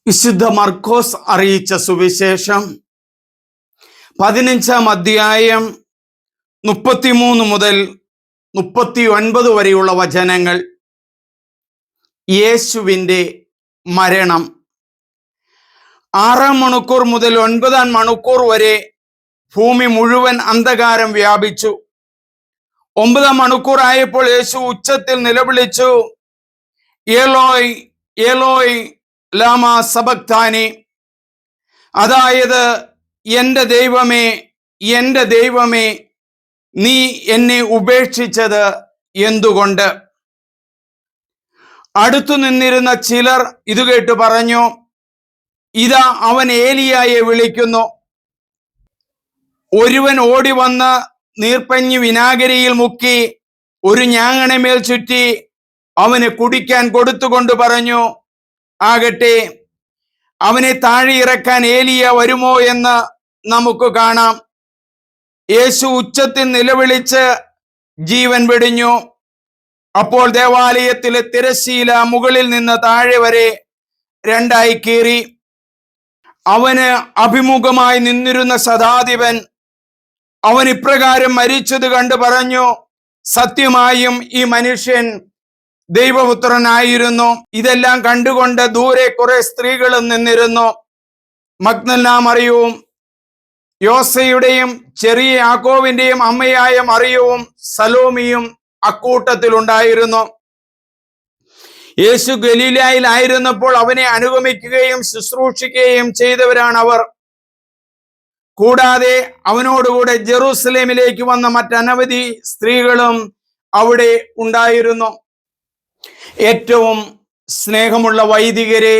വിശുദ്ധ മർക്കോസ് അറിയിച്ച സുവിശേഷം 15-ാം അധ്യായം 33 മുതൽ 39 വരെയുള്ള വചനങ്ങൾ. യേശുവിൻ്റെ മരണം. 6-ാം മണിക്കൂർ മുതൽ 9-ാം മണിക്കൂർ വരെ ഭൂമി മുഴുവൻ അന്ധകാരം വ്യാപിച്ചു. 9-ാം മണിക്കൂർ ആയപ്പോൾ യേശു ഉച്ചത്തിൽ നിലവിളിച്ചു, ഏലോയ് ഏലോയ് ലാമ സബക്താനി, അതായത് എൻ്റെ ദൈവമേ, എൻ്റെ ദൈവമേ, നീ എന്നെ ഉപേക്ഷിച്ചത് എന്തുകൊണ്ട്? അടുത്തു നിന്നിരുന്ന ചിലർ ഇത് കേട്ട് പറഞ്ഞു, ഇതാ അവൻ ഏലിയായെ വിളിക്കുന്നു. ഒരുവൻ ഓടി വന്ന് നീർപ്പഞ്ഞി വിനാഗിരിയിൽ മുക്കി ഒരു ഞാങ്ങണമേൽ ചുറ്റി അവന് കുടിക്കാൻ കൊടുത്തുകൊണ്ട് പറഞ്ഞു, ആകട്ടെ, അവനെ താഴെ ഇറക്കാൻ ഏലിയ വരുമോ എന്ന് നമുക്ക് കാണാം. യേശു ഉച്ചത്തിൽ നിലവിളിച്ച് ജീവൻ വെടിഞ്ഞു. അപ്പോൾ ദേവാലയത്തിലെ തിരശ്ശീല മുകളിൽ നിന്ന് താഴെ വരെ രണ്ടായി കീറി. അവന് അഭിമുഖമായി നിന്നിരുന്ന ശതാധിപൻ അവൻ ഇപ്രകാരം മരിച്ചത് കണ്ട് പറഞ്ഞു, സത്യമായും ഈ മനുഷ്യൻ ദൈവപുത്രനായിരുന്നു. ഇതെല്ലാം കണ്ടുകൊണ്ട് ദൂരെ കുറെ സ്ത്രീകളും നിന്നിരുന്നു. മഗ്ദലന മറിയവും യോസയുടെയും ചെറിയ യാക്കോവിന്റെയും അമ്മയായ മറിയവും സലോമിയും അക്കൂട്ടത്തിലുണ്ടായിരുന്നു. യേശു ഗലീലായിലായിരുന്നപ്പോൾ അവനെ അനുഗമിക്കുകയും ശുശ്രൂഷിക്കുകയും ചെയ്തവരാണ് അവർ. കൂടാതെ അവനോടുകൂടെ ജെറൂസലേമിലേക്ക് വന്ന മറ്റനവധി സ്ത്രീകളും അവിടെ ഉണ്ടായിരുന്നു. ഏറ്റവും സ്നേഹമുള്ള വൈദികരെ,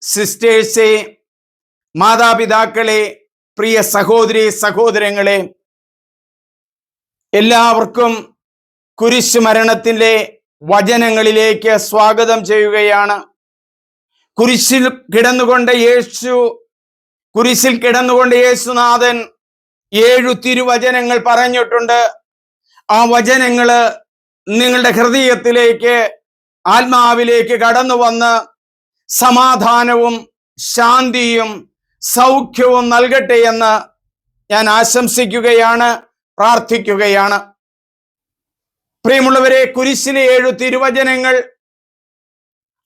സിസ്റ്റേഴ്സെ, മാതാപിതാക്കളെ, പ്രിയ സഹോദരി സഹോദരങ്ങളെ, എല്ലാവർക്കും കുരിശ് മരണത്തിലെ വചനങ്ങളിലേക്ക് സ്വാഗതം ചെയ്യുകയാണ്. കുരിശിൽ കിടന്നുകൊണ്ട് യേശുനാഥൻ 7 തിരുവചനങ്ങൾ പറഞ്ഞിട്ടുണ്ട്. ആ വചനങ്ങള് നിങ്ങളുടെ ഹൃദയത്തിലേക്ക്, ആത്മാവിലേക്ക് കടന്നു വന്ന് സമാധാനവും ശാന്തിയും സൗഖ്യവും നൽകട്ടെ എന്ന് ഞാൻ ആശംസിക്കുകയാണ്, പ്രാർത്ഥിക്കുകയാണ്. പ്രിയമുള്ളവരെ, കുരിശിലെ 7 തിരുവചനങ്ങൾ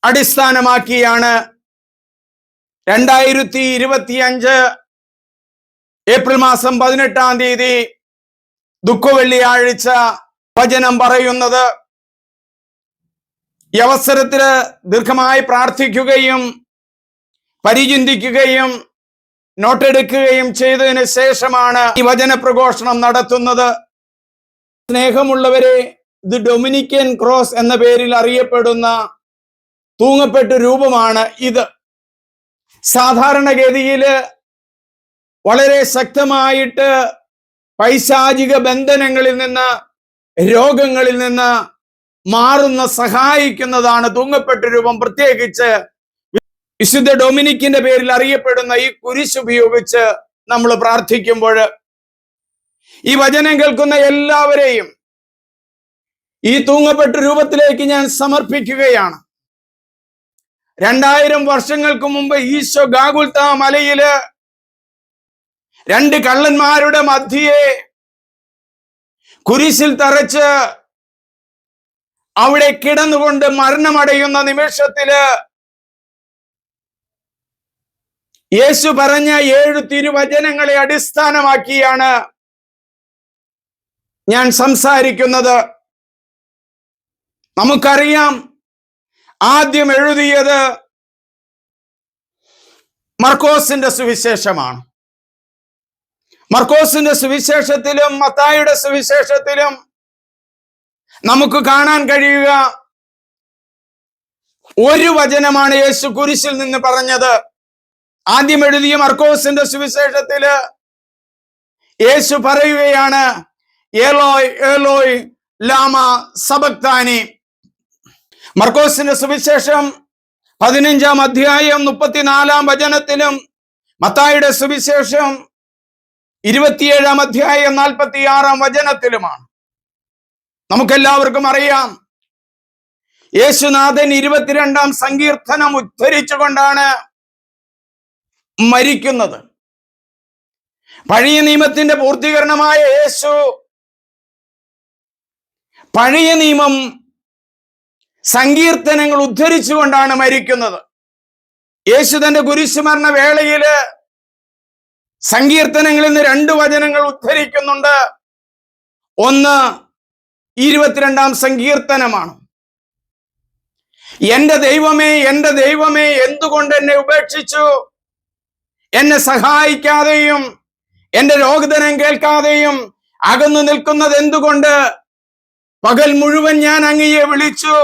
അടിസ്ഥാനമാക്കിയാണ് 2025 ഏപ്രിൽ മാസം 18-ാം തീയതി ദുഃഖവെള്ളിയാഴ്ച വചനം പറയുന്നത്. ഈ അവസരത്തില് ദീർഘമായി പ്രാർത്ഥിക്കുകയും പരിചിന്തിക്കുകയും നോട്ടെടുക്കുകയും ചെയ്തതിന് ശേഷമാണ് ഈ വചന പ്രഘോഷണം നടത്തുന്നത്. സ്നേഹമുള്ളവരെ, ഇത് ഡൊമിനിക്കൻ ക്രോസ് എന്ന പേരിൽ അറിയപ്പെടുന്ന തൂങ്ങപ്പെട്ട രൂപമാണ് ഇത്. സാധാരണഗതിയില് വളരെ ശക്തമായിട്ട് പൈശാചിക ബന്ധനങ്ങളിൽ നിന്ന്, രോഗങ്ങളിൽ നിന്ന് സഹായിക്കുന്നതാണ് തൂങ്ങപ്പെട്ട രൂപം. പ്രത്യേകിച്ച് വിശുദ്ധ ഡൊമിനിക്കിന്റെ പേരിൽ അറിയപ്പെടുന്ന ഈ കുരിശ് ഉപയോഗിച്ച് നമ്മൾ പ്രാർത്ഥിക്കുമ്പോൾ ഈ വചനം കേൾക്കുന്ന എല്ലാവരെയും ഈ തൂങ്ങപ്പെട്ട രൂപത്തിലേക്ക് ഞാൻ സമർപ്പിക്കുകയാണ്. 2000 വർഷങ്ങൾക്ക് മുമ്പ് ഈശോ ഗാഗുൽത്താ മലയില് 2 കള്ളന്മാരുടെ മധ്യയെ കുരിശിൽ തറച്ച് അവിടെ കിടന്നുകൊണ്ട് മരണമടയുന്ന നിമിഷത്തില് യേശു പറഞ്ഞ 7 തിരുവചനങ്ങളെ അടിസ്ഥാനമാക്കിയാണ് ഞാൻ സംസാരിക്കുന്നത്. നമുക്കറിയാം, ആദ്യം എഴുതിയത് മർക്കോസിന്റെ സുവിശേഷമാണ്. മർക്കോസിന്റെ സുവിശേഷത്തിലും മത്തായിയുടെ സുവിശേഷത്തിലും നമുക്ക് കാണാൻ കഴിയുക ഒരു വചനമാണ് യേശു കുരിശിൽ നിന്ന് പറഞ്ഞത്. ആദ്യം എഴുതിയ മർക്കോസിന്റെ സുവിശേഷത്തില് യേശു പറയുകയാണ്, ഏലോയ് ഏലോയ് ലാമ സബക്താനി. മർക്കോസിന്റെ സുവിശേഷം 15-ാം അധ്യായം 34-ാം വചനത്തിലും മത്തായിയുടെ സുവിശേഷം 27-ാം അധ്യായം 46-ാം വചനത്തിലുമാണ്. നമുക്കെല്ലാവർക്കും അറിയാം, യേശുനാഥൻ 22-ാം സങ്കീർത്തനം ഉദ്ധരിച്ചുകൊണ്ടാണ് മരിക്കുന്നത്. പഴയ നിയമത്തിന്റെ പൂർത്തീകരണമായ യേശു പഴയ നിയമം സങ്കീർത്തനങ്ങൾ ഉദ്ധരിച്ചുകൊണ്ടാണ് മരിക്കുന്നത്. യേശു തന്റെ കുരിശുമരണ വേളയില് സങ്കീർത്തനങ്ങളിൽ നിന്ന് 2 വചനങ്ങൾ ഉദ്ധരിക്കുന്നുണ്ട്. ഒന്ന് 22-ാം സങ്കീർത്തനമാണ്. എന്റെ ദൈവമേ, എന്റെ ദൈവമേ, എന്തുകൊണ്ട് എന്നെ ഉപേക്ഷിച്ചു? എന്നെ സഹായിക്കാതെയും എന്റെ രോദനം കേൾക്കാതെയും അകന്നു നിൽക്കുന്നത് എന്തുകൊണ്ട്? പകൽ മുഴുവൻ ഞാൻ അങ്ങയെ വിളിച്ചു,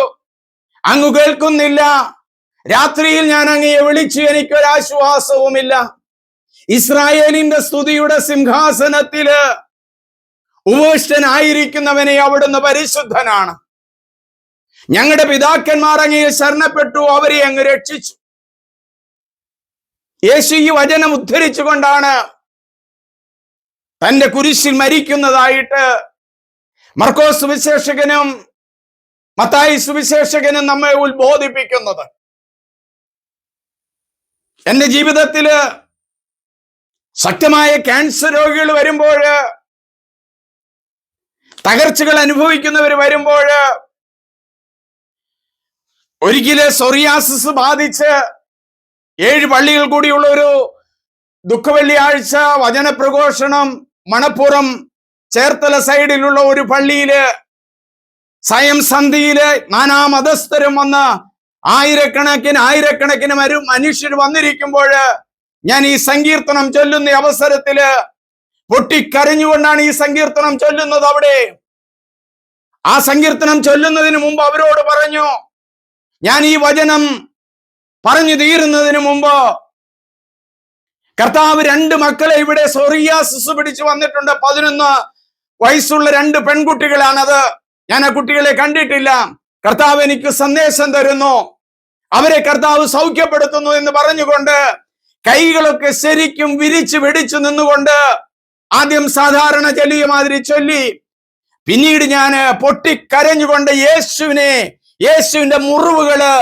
അങ്ങ് കേൾക്കുന്നില്ല. രാത്രിയിൽ ഞാൻ അങ്ങയെ വിളിച്ചു, എനിക്കൊരാശ്വാസവുമില്ല. ഇസ്രായേലിന്റെ സ്തുതിയുടെ സിംഹാസനത്തില് ഉപവിഷ്ടനായിരിക്കുന്നവനെ അവിടുന്ന് പരിശുദ്ധനാണ്. ഞങ്ങളുടെ പിതാക്കന്മാർ അങ്ങയെ ശരണപ്പെട്ടു, അവരെ അങ്ങ് രക്ഷിച്ചു. യേശു ഈ വചനം ഉദ്ധരിച്ചുകൊണ്ടാണ് തന്റെ കുരിശിൽ മരിക്കുന്നതായിട്ട് മർക്കോസ് സുവിശേഷകനും മത്തായി സുവിശേഷകനും നമ്മെ ഉത്ബോധിപ്പിക്കുന്നത്. എന്റെ ജീവിതത്തില് ശക്തമായ ക്യാൻസർ രോഗികൾ വരുമ്പോൾ, തകർച്ചകൾ അനുഭവിക്കുന്നവർ വരുമ്പോൾ, ഒരിക്കല് സോറിയാസിസ് ബാധിച്ച് 7 പള്ളികൾ കൂടിയുള്ള ഒരു ദുഃഖവെള്ളിയാഴ്ച വചനപ്രഘോഷണം മണപ്പുറം ചേർത്തല സൈഡിലുള്ള ഒരു പള്ളിയില് സായം സന്ധിയില് നാനാ മതസ്ഥരും വന്ന് ആയിരക്കണക്കിന് മനുഷ്യർ വന്നിരിക്കുമ്പോൾ ഞാൻ ഈ സങ്കീർത്തനം ചൊല്ലുന്ന അവസരത്തില് പൊട്ടിക്കരഞ്ഞുകൊണ്ടാണ് ഈ സങ്കീർത്തനം ചൊല്ലുന്നത്. അവിടെ ആ സങ്കീർത്തനം ചൊല്ലുന്നതിന് മുമ്പ് അവരോട് പറഞ്ഞു, ഞാൻ ഈ വചനം പറഞ്ഞു തീരുന്നതിന് മുമ്പ് കർത്താവ് 2 മക്കളെ ഇവിടെ സോറിയാസിസ് പിടിച്ചു വന്നിട്ടുണ്ട്. 11 വയസ്സുള്ള 2 പെൺകുട്ടികളാണത്. ഞാൻ ആ കുട്ടികളെ കണ്ടിട്ടില്ല. കർത്താവ് എനിക്ക് സന്ദേശം തരുന്നു, അവരെ കർത്താവ് സൗഖ്യപ്പെടുത്തുന്നു എന്ന് പറഞ്ഞുകൊണ്ട് കൈകളൊക്കെ ശരിക്കും വിരിച്ചു വെടിച്ചു നിന്നുകൊണ്ട് ആദ്യം സാധാരണ ചൊല്ലിയ മാതിരി ചൊല്ലി, പിന്നീട് ഞാൻ പൊട്ടിക്കരഞ്ഞുകൊണ്ട് യേശുവിന്റെ മുറിവുകള്,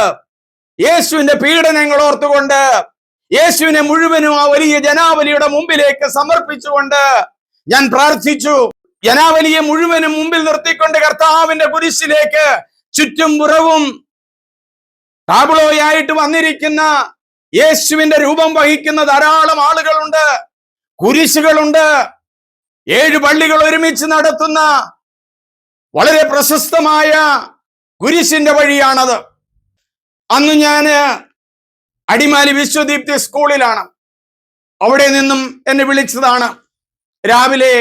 യേശുവിന്റെ പീഡനങ്ങൾ ഓർത്തുകൊണ്ട് യേശുവിനെ മുഴുവനും ആ വലിയ ജനാവലിയുടെ മുമ്പിലേക്ക് സമർപ്പിച്ചുകൊണ്ട് ഞാൻ പ്രാർത്ഥിച്ചു. ജനാവലിയെ മുഴുവനും മുമ്പിൽ നിർത്തിക്കൊണ്ട് കർത്താവിന്റെ കുരിശിലേക്ക് ചുറ്റും പുറവും ടാബ്ലോയായിട്ട് വന്നിരിക്കുന്ന യേശുവിന്റെ രൂപം വഹിക്കുന്ന ധാരാളം ആളുകളുണ്ട്, കുരിശുകളുണ്ട്. 7 പള്ളികൾ ഒരുമിച്ച് നടത്തുന്ന വളരെ പ്രശസ്തമായ കുരിശിന്റെ വഴിയാണത്. അന്ന് ഞാന് അടിമാലി വിശ്വദീപ്തി സ്കൂളിലാണ്. അവിടെ നിന്നും എന്നെ വിളിച്ചതാണ്. രാവിലെ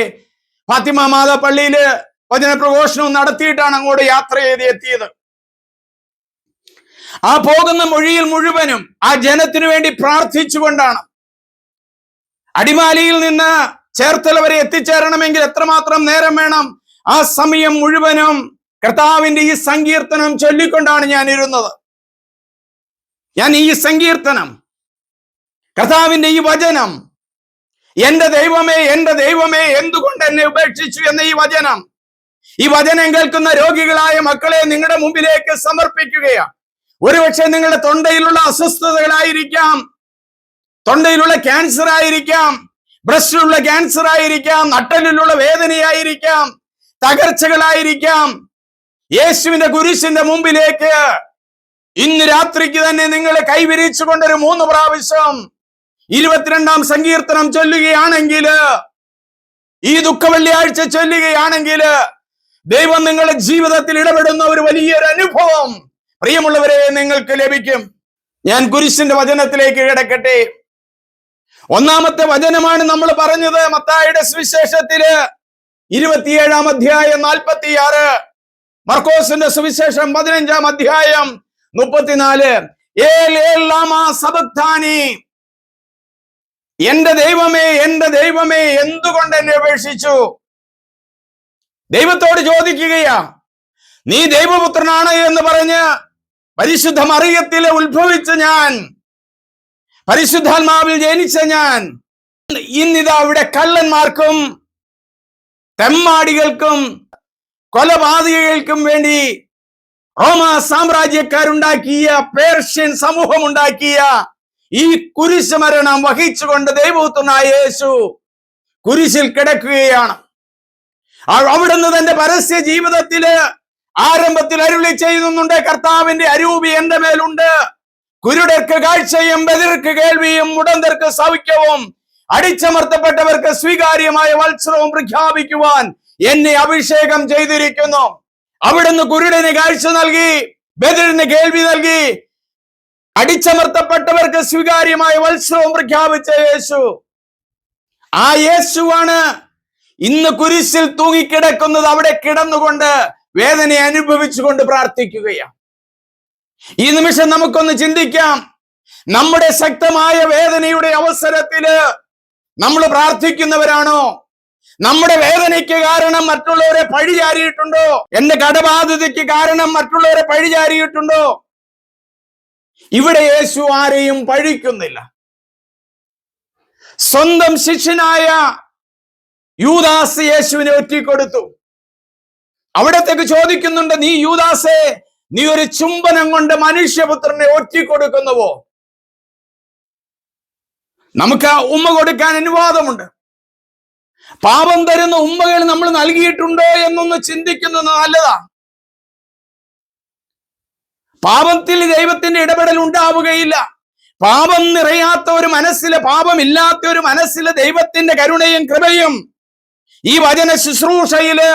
ഫാത്തിമ മാതാ പള്ളിയില് വചനപ്രഘോഷണം നടത്തിയിട്ടാണ് അങ്ങോട്ട് യാത്ര ചെയ്ത് എത്തിയത്. ആ പോകുന്ന മൊഴിയിൽ മുഴുവനും ആ ജനത്തിനു വേണ്ടി പ്രാർത്ഥിച്ചുകൊണ്ടാണ്. അടിമാലിയിൽ നിന്ന് ചേർത്തല വരെ എത്തിച്ചേരണമെങ്കിൽ എത്രമാത്രം നേരം വേണം? ആ സമയം മുഴുവനും കർത്താവിന്റെ ഈ സങ്കീർത്തനം ചൊല്ലിക്കൊണ്ടാണ് ഞാൻ ഇരുന്നത്. ഞാൻ ഈ സങ്കീർത്തനം, കർത്താവിന്റെ ഈ വചനം, എന്റെ ദൈവമേ, എന്റെ ദൈവമേ, എന്തുകൊണ്ട് എന്നെ ഉപേക്ഷിച്ചു എന്ന ഈ വചനം കേൾക്കുന്ന രോഗികളായ മക്കളെ നിങ്ങളുടെ മുമ്പിലേക്ക് സമർപ്പിക്കുകയാണ്. ഒരുപക്ഷെ നിങ്ങളുടെ തൊണ്ടയിലുള്ള അസ്വസ്ഥതകളായിരിക്കാം, തൊണ്ടയിലുള്ള ക്യാൻസർ ആയിരിക്കാം, ബ്രസ്റ്റിലുള്ള ക്യാൻസർ ആയിരിക്കാം, നട്ടലിലുള്ള വേദനയായിരിക്കാം, തകർച്ചകളായിരിക്കാം. യേശുവിന്റെ കുരിശിന്റെ മുമ്പിലേക്ക് ഇന്ന് രാത്രിക്ക് തന്നെ നിങ്ങൾ കൈവിരിച്ചുകൊണ്ടൊരു 3 പ്രാവശ്യം 22-ാം സങ്കീർത്തനം ചൊല്ലുകയാണെങ്കിൽ, ഈ ദുഃഖവെള്ളിയാഴ്ച ചൊല്ലുകയാണെങ്കിൽ, ദൈവം നിങ്ങളുടെ ജീവിതത്തിൽ ഇടപെടുന്ന ഒരു വലിയൊരു അനുഭവം പ്രിയമുള്ളവരെ നിങ്ങൾക്ക് ലഭിക്കും. ഞാൻ കുരിശിന്റെ വചനത്തിലേക്ക് കിടക്കട്ടെ. 1-ാമത്തെ വചനമാണ് നമ്മൾ പറഞ്ഞത്. മത്തായിയുടെ സുവിശേഷത്തില് 27-ാം അധ്യായം 46, മർക്കോസിന്റെ സുവിശേഷം 15-ാം അധ്യായം 34. ഏൽ ഏൽ ലാമാ സബക്താനി, എന്റെ ദൈവമേ, എന്റെ ദൈവമേ, എന്തുകൊണ്ട് എന്നെ ഉപേക്ഷിച്ചു? ദൈവത്തോട് ചോദിക്കുകയാ. നീ ദൈവപുത്രനാണ് എന്ന് പറഞ്ഞ് പരിശുദ്ധ മറിയത്തില് ഉത്ഭവിച്ച ഞാൻ, പരിശുദ്ധാത്മാവിൽ ജനിച്ച ഞാൻ, ഇന്നിതാ അവിടെ കള്ളന്മാർക്കും തെമ്മാടികൾക്കും കൊലപാതകങ്ങൾക്കും വേണ്ടി റോമ സാമ്രാജ്യക്കാരുണ്ടാക്കിയ, പേർഷ്യൻ സമൂഹം ഉണ്ടാക്കിയ ഈ കുരിശ് മരണം വഹിച്ചുകൊണ്ട് ദൈവപുത്രനായ യേശു കുരിശിൽ കിടക്കുകയാണ്. അവിടുന്ന് തന്റെ പരസ്യ ജീവിതത്തില് ആരംഭത്തിൽ അരുളി ചെയ്യുന്നുണ്ട്, കർത്താവിന്റെ അരൂപി എന്റെ മേലുണ്ട്, കുരുടർക്ക് കാഴ്ചയും ബധിരർക്ക് കേൾവിയും മുടന്തർക്ക് സൗഖ്യവും അടിച്ചമർത്തപ്പെട്ടവർക്ക് സ്വീകാര്യമായ വത്സരവും പ്രഖ്യാപിക്കുവാൻ എന്നെ അഭിഷേകം ചെയ്തിരിക്കുന്നു. അവിടുന്ന് കുരുടന് കാഴ്ച നൽകി, ബധിരന് കേൾവി നൽകി, അടിച്ചമർത്തപ്പെട്ടവർക്ക് സ്വീകാര്യമായ വത്സരവും പ്രഖ്യാപിച്ച യേശു, ആ യേശുവാണ് ഇന്ന് കുരിശിൽ തൂങ്ങിക്കിടക്കുന്നത്. അവിടെ കിടന്നുകൊണ്ട് വേദന അനുഭവിച്ചുകൊണ്ട് പ്രാർത്ഥിക്കുകയാണ്. ഈ നിമിഷം നമുക്കൊന്ന് ചിന്തിക്കാം. നമ്മുടെ ശക്തമായ വേദനയുടെ അവസരത്തില് നമ്മൾ പ്രാർത്ഥിക്കുന്നവരാണോ? നമ്മുടെ വേദനയ്ക്ക് കാരണം മറ്റുള്ളവരെ പഴിചാരിയിട്ടുണ്ടോ? എന്റെ കടബാധ്യതയ്ക്ക് കാരണം മറ്റുള്ളവരെ പഴിചാരിയിട്ടുണ്ടോ? ഇവിടെ യേശു ആരെയും പഴിക്കുന്നില്ല. സ്വന്തം ശിഷ്യനായ യൂദാസ് യേശുവിനെ ഒറ്റിക്കൊടുത്തു. അവിടത്തേക്ക് ചോദിക്കുന്നുണ്ട്, നീ യൂദാസേ, നീ ഒരു ചുംബനം കൊണ്ട് മനുഷ്യപുത്രനെ ഒറ്റിക്കൊടുക്കുന്നുവോ? നമുക്ക് ഉമ്മ കൊടുക്കാൻ അനുവാദമുണ്ട്. പാപം തരുന്ന ഉമ്മകൾ നമ്മൾ നൽകിയിട്ടുണ്ടോ എന്നൊന്ന് ചിന്തിക്കുന്നത് നല്ലതാണ്. പാപത്തിൽ ദൈവത്തിന്റെ ഇടപെടൽ ഉണ്ടാവുകയില്ല. പാപം നിറയാത്ത ഒരു മനസ്സില്, പാപമില്ലാത്ത ഒരു മനസ്സില് ദൈവത്തിന്റെ കരുണയും കൃപയും ഈ വചന ശുശ്രൂഷയില്,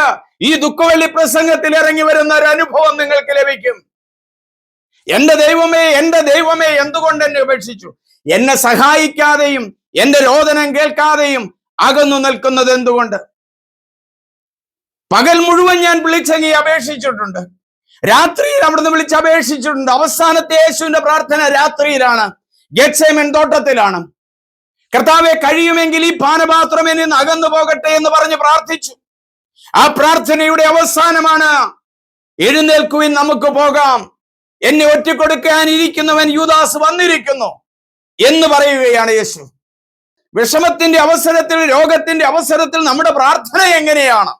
ഈ ദുഃഖവെള്ളി പ്രസംഗത്തിൽ ഇറങ്ങി വരുന്ന ഒരു അനുഭവം നിങ്ങൾക്ക് ലഭിക്കും. എന്റെ ദൈവമേ, എന്റെ ദൈവമേ, എന്തുകൊണ്ട് എന്നെ ഉപേക്ഷിച്ചു? എന്നെ സഹായിക്കാതെയും എന്റെ രോദനം കേൾക്കാതെയും അകന്നു നിൽക്കുന്നത് എന്തുകൊണ്ട്? പകൽ മുഴുവൻ ഞാൻ വിളിച്ചങ്ങി അപേക്ഷിച്ചിട്ടുണ്ട്, രാത്രിയിൽ അവിടുന്ന് വിളിച്ച് അപേക്ഷിച്ചിട്ടുണ്ട്. അവസാനത്തെ യേശുവിന്റെ പ്രാർത്ഥന രാത്രിയിലാണ്, ഗെത്സേമൻ തോട്ടത്തിലാണ്. കർത്താവെ, കഴിയുമെങ്കിൽ ഈ പാനപാത്രം എന്നിൽ നിന്ന് അകന്നു പോകട്ടെ എന്ന് പറഞ്ഞ് പ്രാർത്ഥിച്ചു. ആ പ്രാർത്ഥനയുടെ അവസാനമാണ്, എഴുന്നേൽക്കുവിൻ, നമുക്ക് പോകാം, എന്നെ ഒറ്റിക്കൊടുക്കാൻ ഇരിക്കുന്നവൻ യൂദാസ് വന്നിരിക്കുന്നു എന്ന് പറയുകയാണ് യേശു. വിഷമത്തിന്റെ അവസരത്തിൽ, രോഗത്തിന്റെ അവസരത്തിൽ നമ്മുടെ പ്രാർത്ഥന എങ്ങനെയാണ്?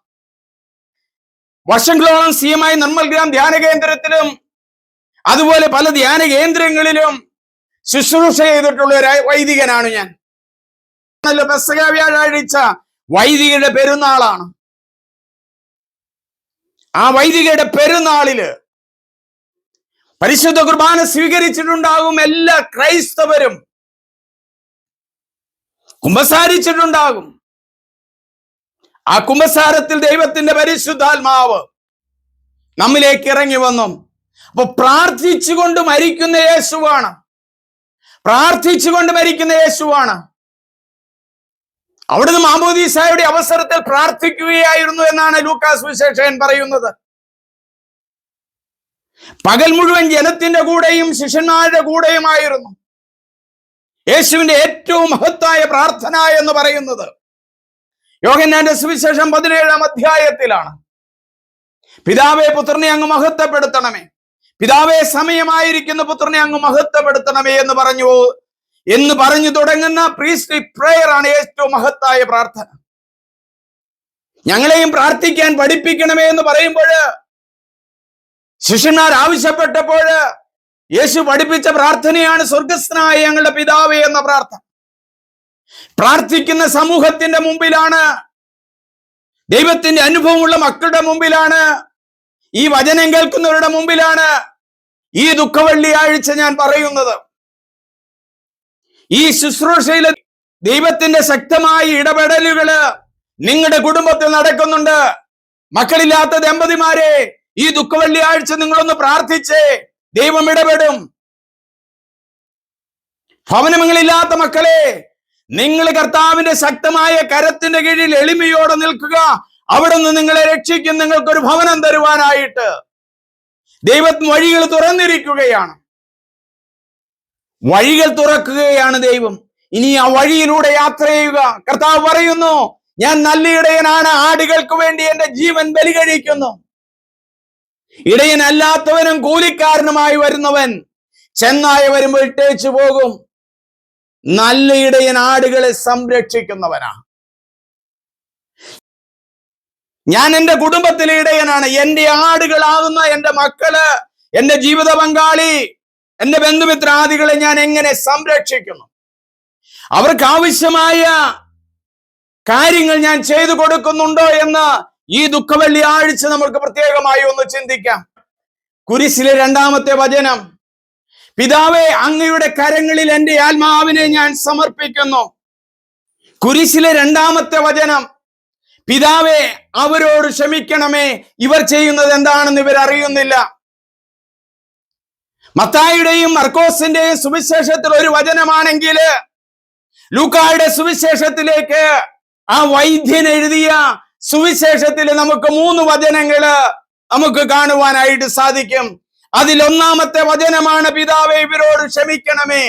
വർഷങ്ങളോളം CMI നിർമ്മൽ ഗ്രാം ധ്യാന കേന്ദ്രത്തിലും അതുപോലെ പല ധ്യാന കേന്ദ്രങ്ങളിലും ശുശ്രൂഷ ചെയ്തിട്ടുള്ള ഒരു വൈദികനാണ് ഞാൻ. പെസഹ വ്യാഴാഴ്ച വൈദികരുടെ പെരുന്നാളാണ്. ആ വൈദികരുടെ പെരുന്നാളില് പരിശുദ്ധ കുർബാന സ്വീകരിച്ചിട്ടുണ്ടാകും. എല്ലാ ക്രൈസ്തവരും കുമ്പസാരിച്ചിട്ടുണ്ടാകും. ആ കുമ്പസാരത്തിൽ ദൈവത്തിന്റെ പരിശുദ്ധാത്മാവ് നമ്മിലേക്ക് ഇറങ്ങി വന്നു. അപ്പൊ പ്രാർത്ഥിച്ചുകൊണ്ട് മരിക്കുന്ന യേശുവാണ്, പ്രാർത്ഥിച്ചുകൊണ്ട് മരിക്കുന്ന യേശുവാണ്. അവിടുന്ന് മാമോദീസായുടെ അവസരത്തിൽ പ്രാർത്ഥിക്കുകയായിരുന്നു എന്നാണ് ലൂക്കാസ് സുവിശേഷകൻ പറയുന്നത്. പകൽ മുഴുവൻ ജനത്തിന്റെ കൂടെയും ശിഷ്യന്മാരുടെ കൂടെയുമായിരുന്നു. യേശുവിന്റെ ഏറ്റവും മഹത്തായ പ്രാർത്ഥന എന്ന് പറയുന്നത് യോഹന്നാന്റെ സുവിശേഷം 17-ാം അധ്യായത്തിലാണ്. പിതാവേ, പുത്രനെ അങ്ങ് മഹത്വപ്പെടുത്തണമേ, പിതാവേ, സമയമായിരിക്കുന്ന പുത്രനെ അങ്ങ് മഹത്വപ്പെടുത്തണമേ എന്ന് പറഞ്ഞു തുടങ്ങുന്ന പ്രീസ്ലി പ്രേയർ ആണ് ഏറ്റവും മഹത്തായ പ്രാർത്ഥന. ഞങ്ങളെയും പ്രാർത്ഥിക്കാൻ പഠിപ്പിക്കണമേ എന്ന് പറയുമ്പോൾ, ശിഷ്യന്മാർ ആവശ്യപ്പെട്ടപ്പോൾ യേശു പഠിപ്പിച്ച പ്രാർത്ഥനയാണ് സ്വർഗസ്ഥനായ ഞങ്ങളുടെ പിതാവേ എന്ന പ്രാർത്ഥന. പ്രാർത്ഥിക്കുന്ന സമൂഹത്തിന്റെ മുമ്പിലാണ്, ദൈവത്തിന്റെ അനുഭവമുള്ള മക്കളുടെ മുമ്പിലാണ്, ഈ വചനം കേൾക്കുന്നവരുടെ മുമ്പിലാണ് ഈ ദുഃഖവെള്ളിയാഴ്ച ഞാൻ പറയുന്നത്. ഈ ശുശ്രൂഷയിലെ ദൈവത്തിന്റെ ശക്തമായ ഇടപെടലുകള് നിങ്ങളുടെ കുടുംബത്തിൽ നടക്കുന്നുണ്ട്. മക്കളില്ലാത്ത ദമ്പതിമാരെ, ഈ ദുഃഖവെള്ളിയാഴ്ച നിങ്ങളൊന്ന് പ്രാർത്ഥിച്ചേ, ദൈവം ഇടപെടും. ഭവനങ്ങളില്ലാത്ത മക്കളെ, നിങ്ങൾ കർത്താവിന്റെ ശക്തമായ കരത്തിന്റെ കീഴിൽ എളിമയോടെ നിൽക്കുക. അവിടുന്ന് നിങ്ങളെ രക്ഷിക്കും. നിങ്ങൾക്കൊരു ഭവനം തരുവാനായിട്ട് ദൈവം വഴികൾ തുറന്നിരിക്കുകയാണ്. വഴികൾ തുറക്കുകയാണ് ദൈവം. ഇനി ആ വഴിയിലൂടെ യാത്ര ചെയ്യുക. കർത്താവ് പറയുന്നു, ഞാൻ നല്ല ഇടയനാണ്, ആടുകൾക്ക് വേണ്ടി എന്റെ ജീവൻ ബലി കഴിക്കുന്നു. ഇടയനല്ലാത്തവനും കൂലിക്കാരനുമായി വരുന്നവൻ ചെന്നായ വരുമ്പോൾ ഇട്ടേച്ചു പോകും. നല്ല ഇടയൻ ആടുകളെ സംരക്ഷിക്കുന്നവനാ. ഞാൻ എന്റെ കുടുംബത്തിലെ ഇടയനാണ്. എന്റെ ആടുകളാകുന്ന എന്റെ മക്കള്, എന്റെ ജീവിത പങ്കാളി, എന്റെ ബന്ധുമിത്രാദികളെ ഞാൻ എങ്ങനെ സംരക്ഷിക്കുന്നു? അവർക്ക് ആവശ്യമായ കാര്യങ്ങൾ ഞാൻ ചെയ്തു കൊടുക്കുന്നുണ്ടോ എന്ന് ഈ ദുഃഖവെള്ളിയാഴ്ച നമുക്ക് പ്രത്യേകമായി ഒന്ന് ചിന്തിക്കാം. കുരിശിലെ 2-ാമത്തെ വചനം, പിതാവേ, അങ്ങയുടെ കരങ്ങളിൽ എൻ്റെ ആത്മാവിനെ ഞാൻ സമർപ്പിക്കുന്നു. കുരിശിലെ 2-ാമത്തെ വചനം, പിതാവേ, അവരോട് ക്ഷമിക്കണമേ, ഇവർ ചെയ്യുന്നത് എന്താണെന്ന് ഇവർ അറിയുന്നില്ല. മത്തായിയുടെയും മർക്കോസിന്റെയും സുവിശേഷത്തിൽ ഒരു വചനമാണെങ്കിൽ, ലൂക്കായുടെ സുവിശേഷത്തിലേക്ക് ആ വൈദ്യൻ എഴുതിയ സുവിശേഷത്തിൽ നമുക്ക് 3 വചനങ്ങള് നമുക്ക് കാണുവാനായിട്ട് സാധിക്കും. അതിൽ 1-ാമത്തെ വചനമാണ്, പിതാവേ, ഇവരോട് ക്ഷമിക്കണമേ,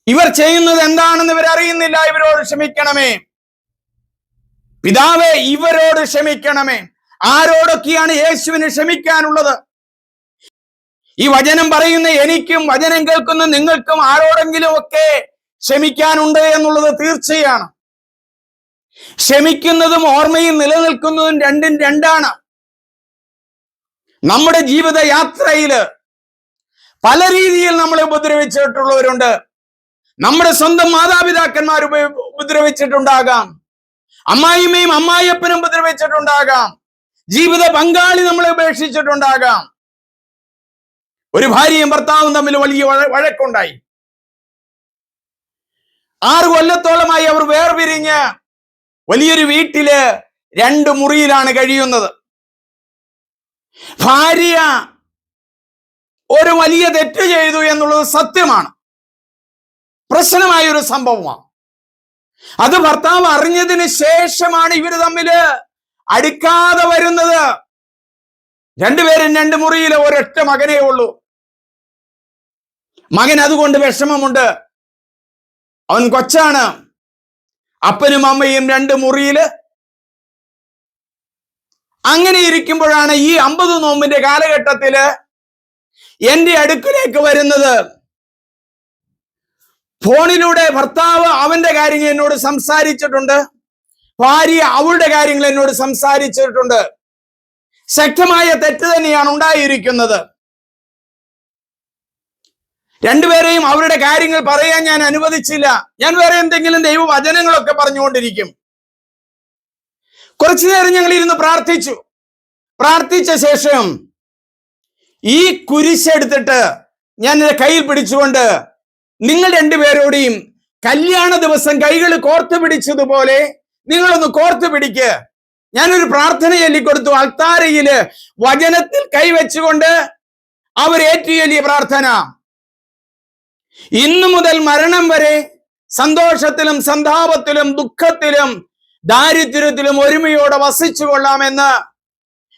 ഇവർ ചെയ്യുന്നത് എന്താണെന്ന് ഇവർ അറിയുന്നില്ല, ഇവരോട് ക്ഷമിക്കണമേ. പിതാവേ, ഇവരോട് ക്ഷമിക്കണമേ. ആരോടൊക്കെയാണ് യേശുവിന് ക്ഷമിക്കാനുള്ളത്? ഈ വചനം പറയുന്ന എനിക്കും വചനം കേൾക്കുന്ന നിങ്ങൾക്കും ആരോടെങ്കിലും ഒക്കെ ക്ഷമിക്കാനുണ്ട് എന്നുള്ളത് തീർച്ചയാണ്. ക്ഷമിക്കുന്നതും ഓർമ്മയിൽ നിലനിൽക്കുന്നതും രണ്ടും രണ്ടാണ്. നമ്മുടെ ജീവിത യാത്രയില് പല രീതിയിൽ നമ്മളെ ഉപദ്രവിച്ചിട്ടുള്ളവരുണ്ട്. നമ്മുടെ സ്വന്തം മാതാപിതാക്കന്മാർ ഉപദ്രവിച്ചിട്ടുണ്ടാകാം, അമ്മായിമ്മയും അമ്മായിയപ്പനും ഉപദ്രവിച്ചിട്ടുണ്ടാകാം, ജീവിത പങ്കാളി നമ്മളെ ഉപേക്ഷിച്ചിട്ടുണ്ടാകാം, ഒരു ഭാര്യയും ഭർത്താവും തമ്മിൽ വലിയ വഴക്കുണ്ടായി, 6 കൊല്ലത്തോളമായി അവർ വേർപിരിഞ്ഞ് വലിയൊരു വീട്ടില് 2 മുറിയിലാണ് കഴിയുന്നത്. ഭാര്യ ഒരു വലിയ തെറ്റ് ചെയ്തു എന്നുള്ളത് സത്യമാണ്, പ്രശ്നമായ ഒരു സംഭവമാണ്. അത് ഭർത്താവ് അറിഞ്ഞതിന് ശേഷമാണ് ഇവര് തമ്മില് അടുക്കാതെ വരുന്നത്. 2 പേരും 2 മുറിയിലെ ഒരൊറ്റ മകനേ ഉള്ളൂ. മകൻ അതുകൊണ്ട് വിഷമമുണ്ട്, അവൻ കൊച്ചാണ്. അപ്പനും അമ്മയും 2 മുറിയില്. അങ്ങനെ ഇരിക്കുമ്പോഴാണ് ഈ 50 നോമ്പിന്റെ കാലഘട്ടത്തില് എന്റെ അടുക്കിലേക്ക് വരുന്നത്. ഫോണിലൂടെ ഭർത്താവ് അവന്റെ കാര്യങ്ങൾ എന്നോട് സംസാരിച്ചിട്ടുണ്ട്, ഭാര്യ അവളുടെ കാര്യങ്ങൾ എന്നോട് സംസാരിച്ചിട്ടുണ്ട്. ശക്തമായ തെറ്റ് തന്നെയാണ് ഉണ്ടായിരിക്കുന്നത്. 2 പേരെയും അവരുടെ കാര്യങ്ങൾ പറയാൻ ഞാൻ അനുവദിച്ചില്ല. ഞാൻ വേറെ എന്തെങ്കിലും ദൈവവചനങ്ങളൊക്കെ പറഞ്ഞുകൊണ്ടിരിക്കും. കുറച്ചു നേരം ഞങ്ങൾ ഇരുന്ന് പ്രാർത്ഥിച്ചു. പ്രാർത്ഥിച്ച ശേഷം ഈ കുരിശെടുത്തിട്ട് ഞാൻ എൻ്റെ കയ്യിൽ പിടിച്ചുകൊണ്ട്, നിങ്ങൾ 2 പേരോടെയും കല്യാണ ദിവസം കൈകൾ കോർത്ത് പിടിച്ചതുപോലെ നിങ്ങളൊന്ന് കോർത്ത് പിടിക്ക്. ഞാനൊരു പ്രാർത്ഥന ചൊല്ലിക്കൊടുത്തു. അൾത്താരയില് വചനത്തിൽ കൈവച്ചുകൊണ്ട് അവർ ഏറ്റുചൊല്ലിയ പ്രാർത്ഥന, ഇന്നു മുതൽ മരണം വരെ സന്തോഷത്തിലും സന്താപത്തിലും ദുഃഖത്തിലും ദാരിദ്ര്യത്തിലും ഒരുമയോടെ വസിച്ചു കൊള്ളാമെന്ന്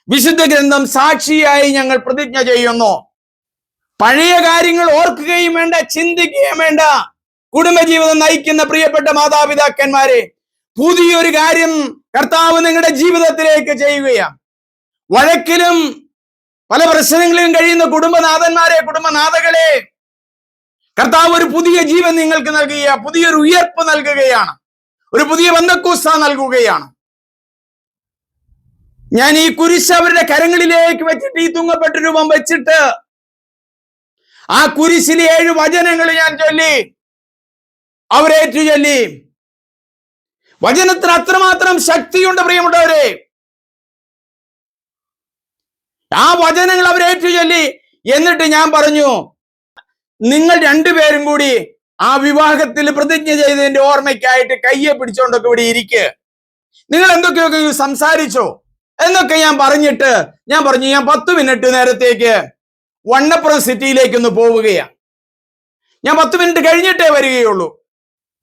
വിശുദ്ധ ഗ്രന്ഥം സാക്ഷിയായി ഞങ്ങൾ പ്രതിജ്ഞ ചെയ്യുന്നു. പഴയ കാര്യങ്ങൾ ഓർക്കുകയും വേണ്ട, ചിന്തിക്കുകയും വേണ്ട. കുടുംബജീവിതം നയിക്കുന്ന പ്രിയപ്പെട്ട മാതാപിതാക്കന്മാരെ, പുതിയൊരു കാര്യം കർത്താവ് നിങ്ങളുടെ ജീവിതത്തിലേക്ക് ചെയ്യുകയാണ്. വഴക്കിലും പല പ്രശ്നങ്ങളിലും കഴിയുന്ന കുടുംബനാഥന്മാരെ, കുടുംബനാഥകളെ, കർത്താവ് ഒരു പുതിയ ജീവൻ നിങ്ങൾക്ക് നൽകുകയാണ്, പുതിയൊരു ഉയർപ്പ് നൽകുകയാണ്, ഒരു പുതിയ ബന്ധക്കൂസ നൽകുകയാണ്. ഞാൻ ഈ കുരിശ് അവരുടെ കരങ്ങളിലേക്ക് വെച്ചിട്ട്, ഈ തുങ്ങപ്പെട്ട രൂപം വെച്ചിട്ട്, ആ കുരിശിലെ 7 വചനങ്ങൾ ഞാൻ ചൊല്ലി, അവരേറ്റു ചൊല്ലി. വചനത്തിന് അത്രമാത്രം ശക്തിയുണ്ട് പ്രിയമുള്ളവരെ. ആ വചനങ്ങൾ അവരേറ്റു ചൊല്ലി. എന്നിട്ട് ഞാൻ പറഞ്ഞു, നിങ്ങൾ 2 പേരും കൂടി ആ വിവാഹത്തിൽ പ്രതിജ്ഞ ചെയ്തതിന്റെ ഓർമ്മയ്ക്കായിട്ട് കയ്യെ പിടിച്ചോണ്ടൊക്കെ ഇവിടെ ഇരിക്കുക. നിങ്ങൾ എന്തൊക്കെയൊക്കെ സംസാരിച്ചോ എന്നൊക്കെ ഞാൻ പറഞ്ഞിട്ട് ഞാൻ പറഞ്ഞു, ഞാൻ 10 മിനിറ്റ് നേരത്തേക്ക് വണ്ണപ്പുറം സിറ്റിയിലേക്ക് ഒന്ന് പോവുകയാണ്. ഞാൻ 10 മിനിറ്റ് കഴിഞ്ഞിട്ടേ വരികയുള്ളൂ.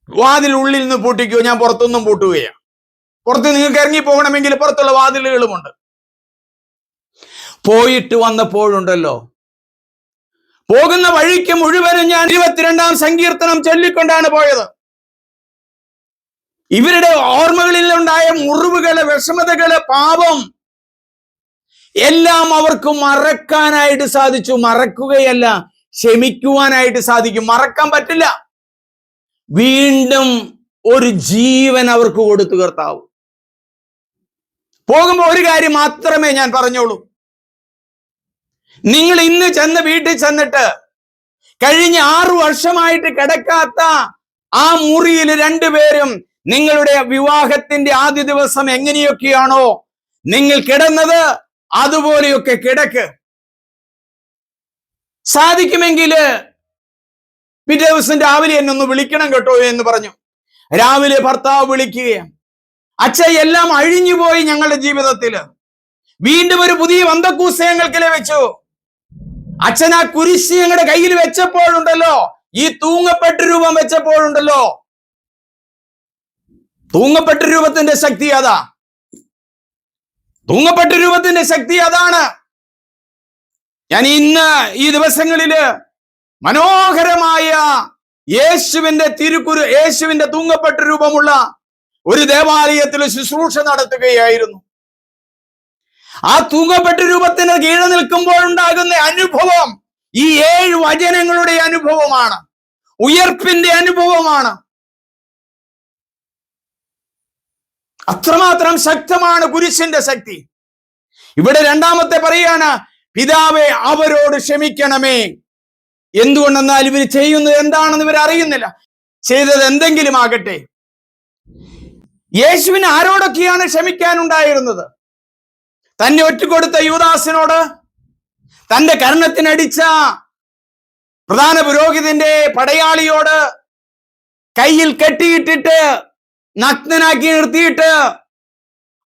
വാതിൽ ഉള്ളിൽ നിന്ന് പൂട്ടിക്കോ, ഞാൻ പുറത്തൊന്നും പൂട്ടുകയാണ്. പുറത്ത് നിങ്ങൾക്ക് ഇറങ്ങി പോകണമെങ്കിൽ പുറത്തുള്ള വാതിലുകളുമുണ്ട്. പോയിട്ട് വന്നപ്പോഴുണ്ടല്ലോ, പോകുന്ന വഴിക്ക് മുഴുവനും ഞാൻ 22-ാം സങ്കീർത്തനം ചൊല്ലിക്കൊണ്ടാണ് പോയത്. ഇവരുടെ ഓർമ്മകളിൽ ഉണ്ടായ മുറിവുകള്, വിഷമതകള്, പാപം എല്ലാം അവർക്ക് മറക്കാനായിട്ട് സാധിച്ചു. മറക്കുകയല്ല, ക്ഷമിക്കുവാനായിട്ട് സാധിക്കും. മറക്കാൻ പറ്റില്ല. വീണ്ടും ഒരു ജീവൻ അവർക്ക് കൊടുത്തു കർത്താവ്. പോകുമ്പോൾ ഒരു കാര്യം മാത്രമേ ഞാൻ പറഞ്ഞോളൂ, നിങ്ങൾ ഇന്ന് ചെന്ന് വീട്ടിൽ ചെന്നിട്ട് കഴിഞ്ഞ 6 വർഷമായിട്ട് കിടക്കാത്ത ആ മുറിയിൽ രണ്ടുപേരും നിങ്ങളുടെ വിവാഹത്തിന്റെ ആദ്യ ദിവസം എങ്ങനെയൊക്കെയാണോ നിങ്ങൾ കിടന്നത് അതുപോലെയൊക്കെ കിടക്ക്. സാധിക്കുമെങ്കിൽ പിറ്റേ ദിവസം രാവിലെ എന്നെ ഒന്ന് വിളിക്കണം കേട്ടോ എന്ന് പറഞ്ഞു. രാവിലെ ഭർത്താവ് വിളിക്കുകയാണ്, അച്ഛ എല്ലാം അഴിഞ്ഞുപോയി ഞങ്ങളുടെ ജീവിതത്തില്, വീണ്ടും ഒരു പുതിയ ബന്ധക്കൂസ ഞങ്ങൾക്കിലെ വെച്ചു. അച്ഛൻ ആ കുരിശ് ഞങ്ങളുടെ കയ്യിൽ വെച്ചപ്പോഴുണ്ടല്ലോ, ഈ തൂങ്ങപ്പെട്ട രൂപം വെച്ചപ്പോഴുണ്ടല്ലോ, തൂങ്ങപ്പെട്ട രൂപത്തിന്റെ ശക്തി അതാ, തൂങ്ങപ്പെട്ട രൂപത്തിന്റെ ശക്തി അതാണ്. ഞാൻ ഇന്ന് ഈ ദിവസങ്ങളില് മനോഹരമായ യേശുവിന്റെ തൂങ്ങപ്പെട്ട രൂപമുള്ള ഒരു ദേവാലയത്തിൽ ശുശ്രൂഷ നടത്തുകയായിരുന്നു. ആ തൂങ്ങപ്പെട്ട രൂപത്തിന് കീഴെ നിൽക്കുമ്പോഴുണ്ടാകുന്ന അനുഭവം ഈ 7 വചനങ്ങളുടെ അനുഭവമാണ്, ഉയർപ്പിന്റെ അനുഭവമാണ്. അത്രമാത്രം ശക്തമാണ് കുരിശിന്റെ ശക്തി. ഇവിടെ രണ്ടാമത്തെ പറയാണ്, പിതാവേ അവരോട് ക്ഷമിക്കണമേ. എന്തുകൊണ്ടെന്നാൽ ഇവർ ചെയ്യുന്നത് എന്താണെന്ന് ഇവർ അറിയുന്നില്ല. ചെയ്തത് എന്തെങ്കിലും ആകട്ടെ. യേശുവിന് ആരോടൊക്കെയാണ് ക്ഷമിക്കാനുണ്ടായിരുന്നത്? തന്നെ ഒറ്റുകൊടുത്ത യൂദാസിനോട്, തന്റെ കർണത്തിനടിച്ച പ്രധാന പുരോഹിതന്റെ പടയാളിയോട്, കയ്യിൽ കെട്ടിയിട്ടിട്ട് നഗ്നനാക്കി നിർത്തിയിട്ട്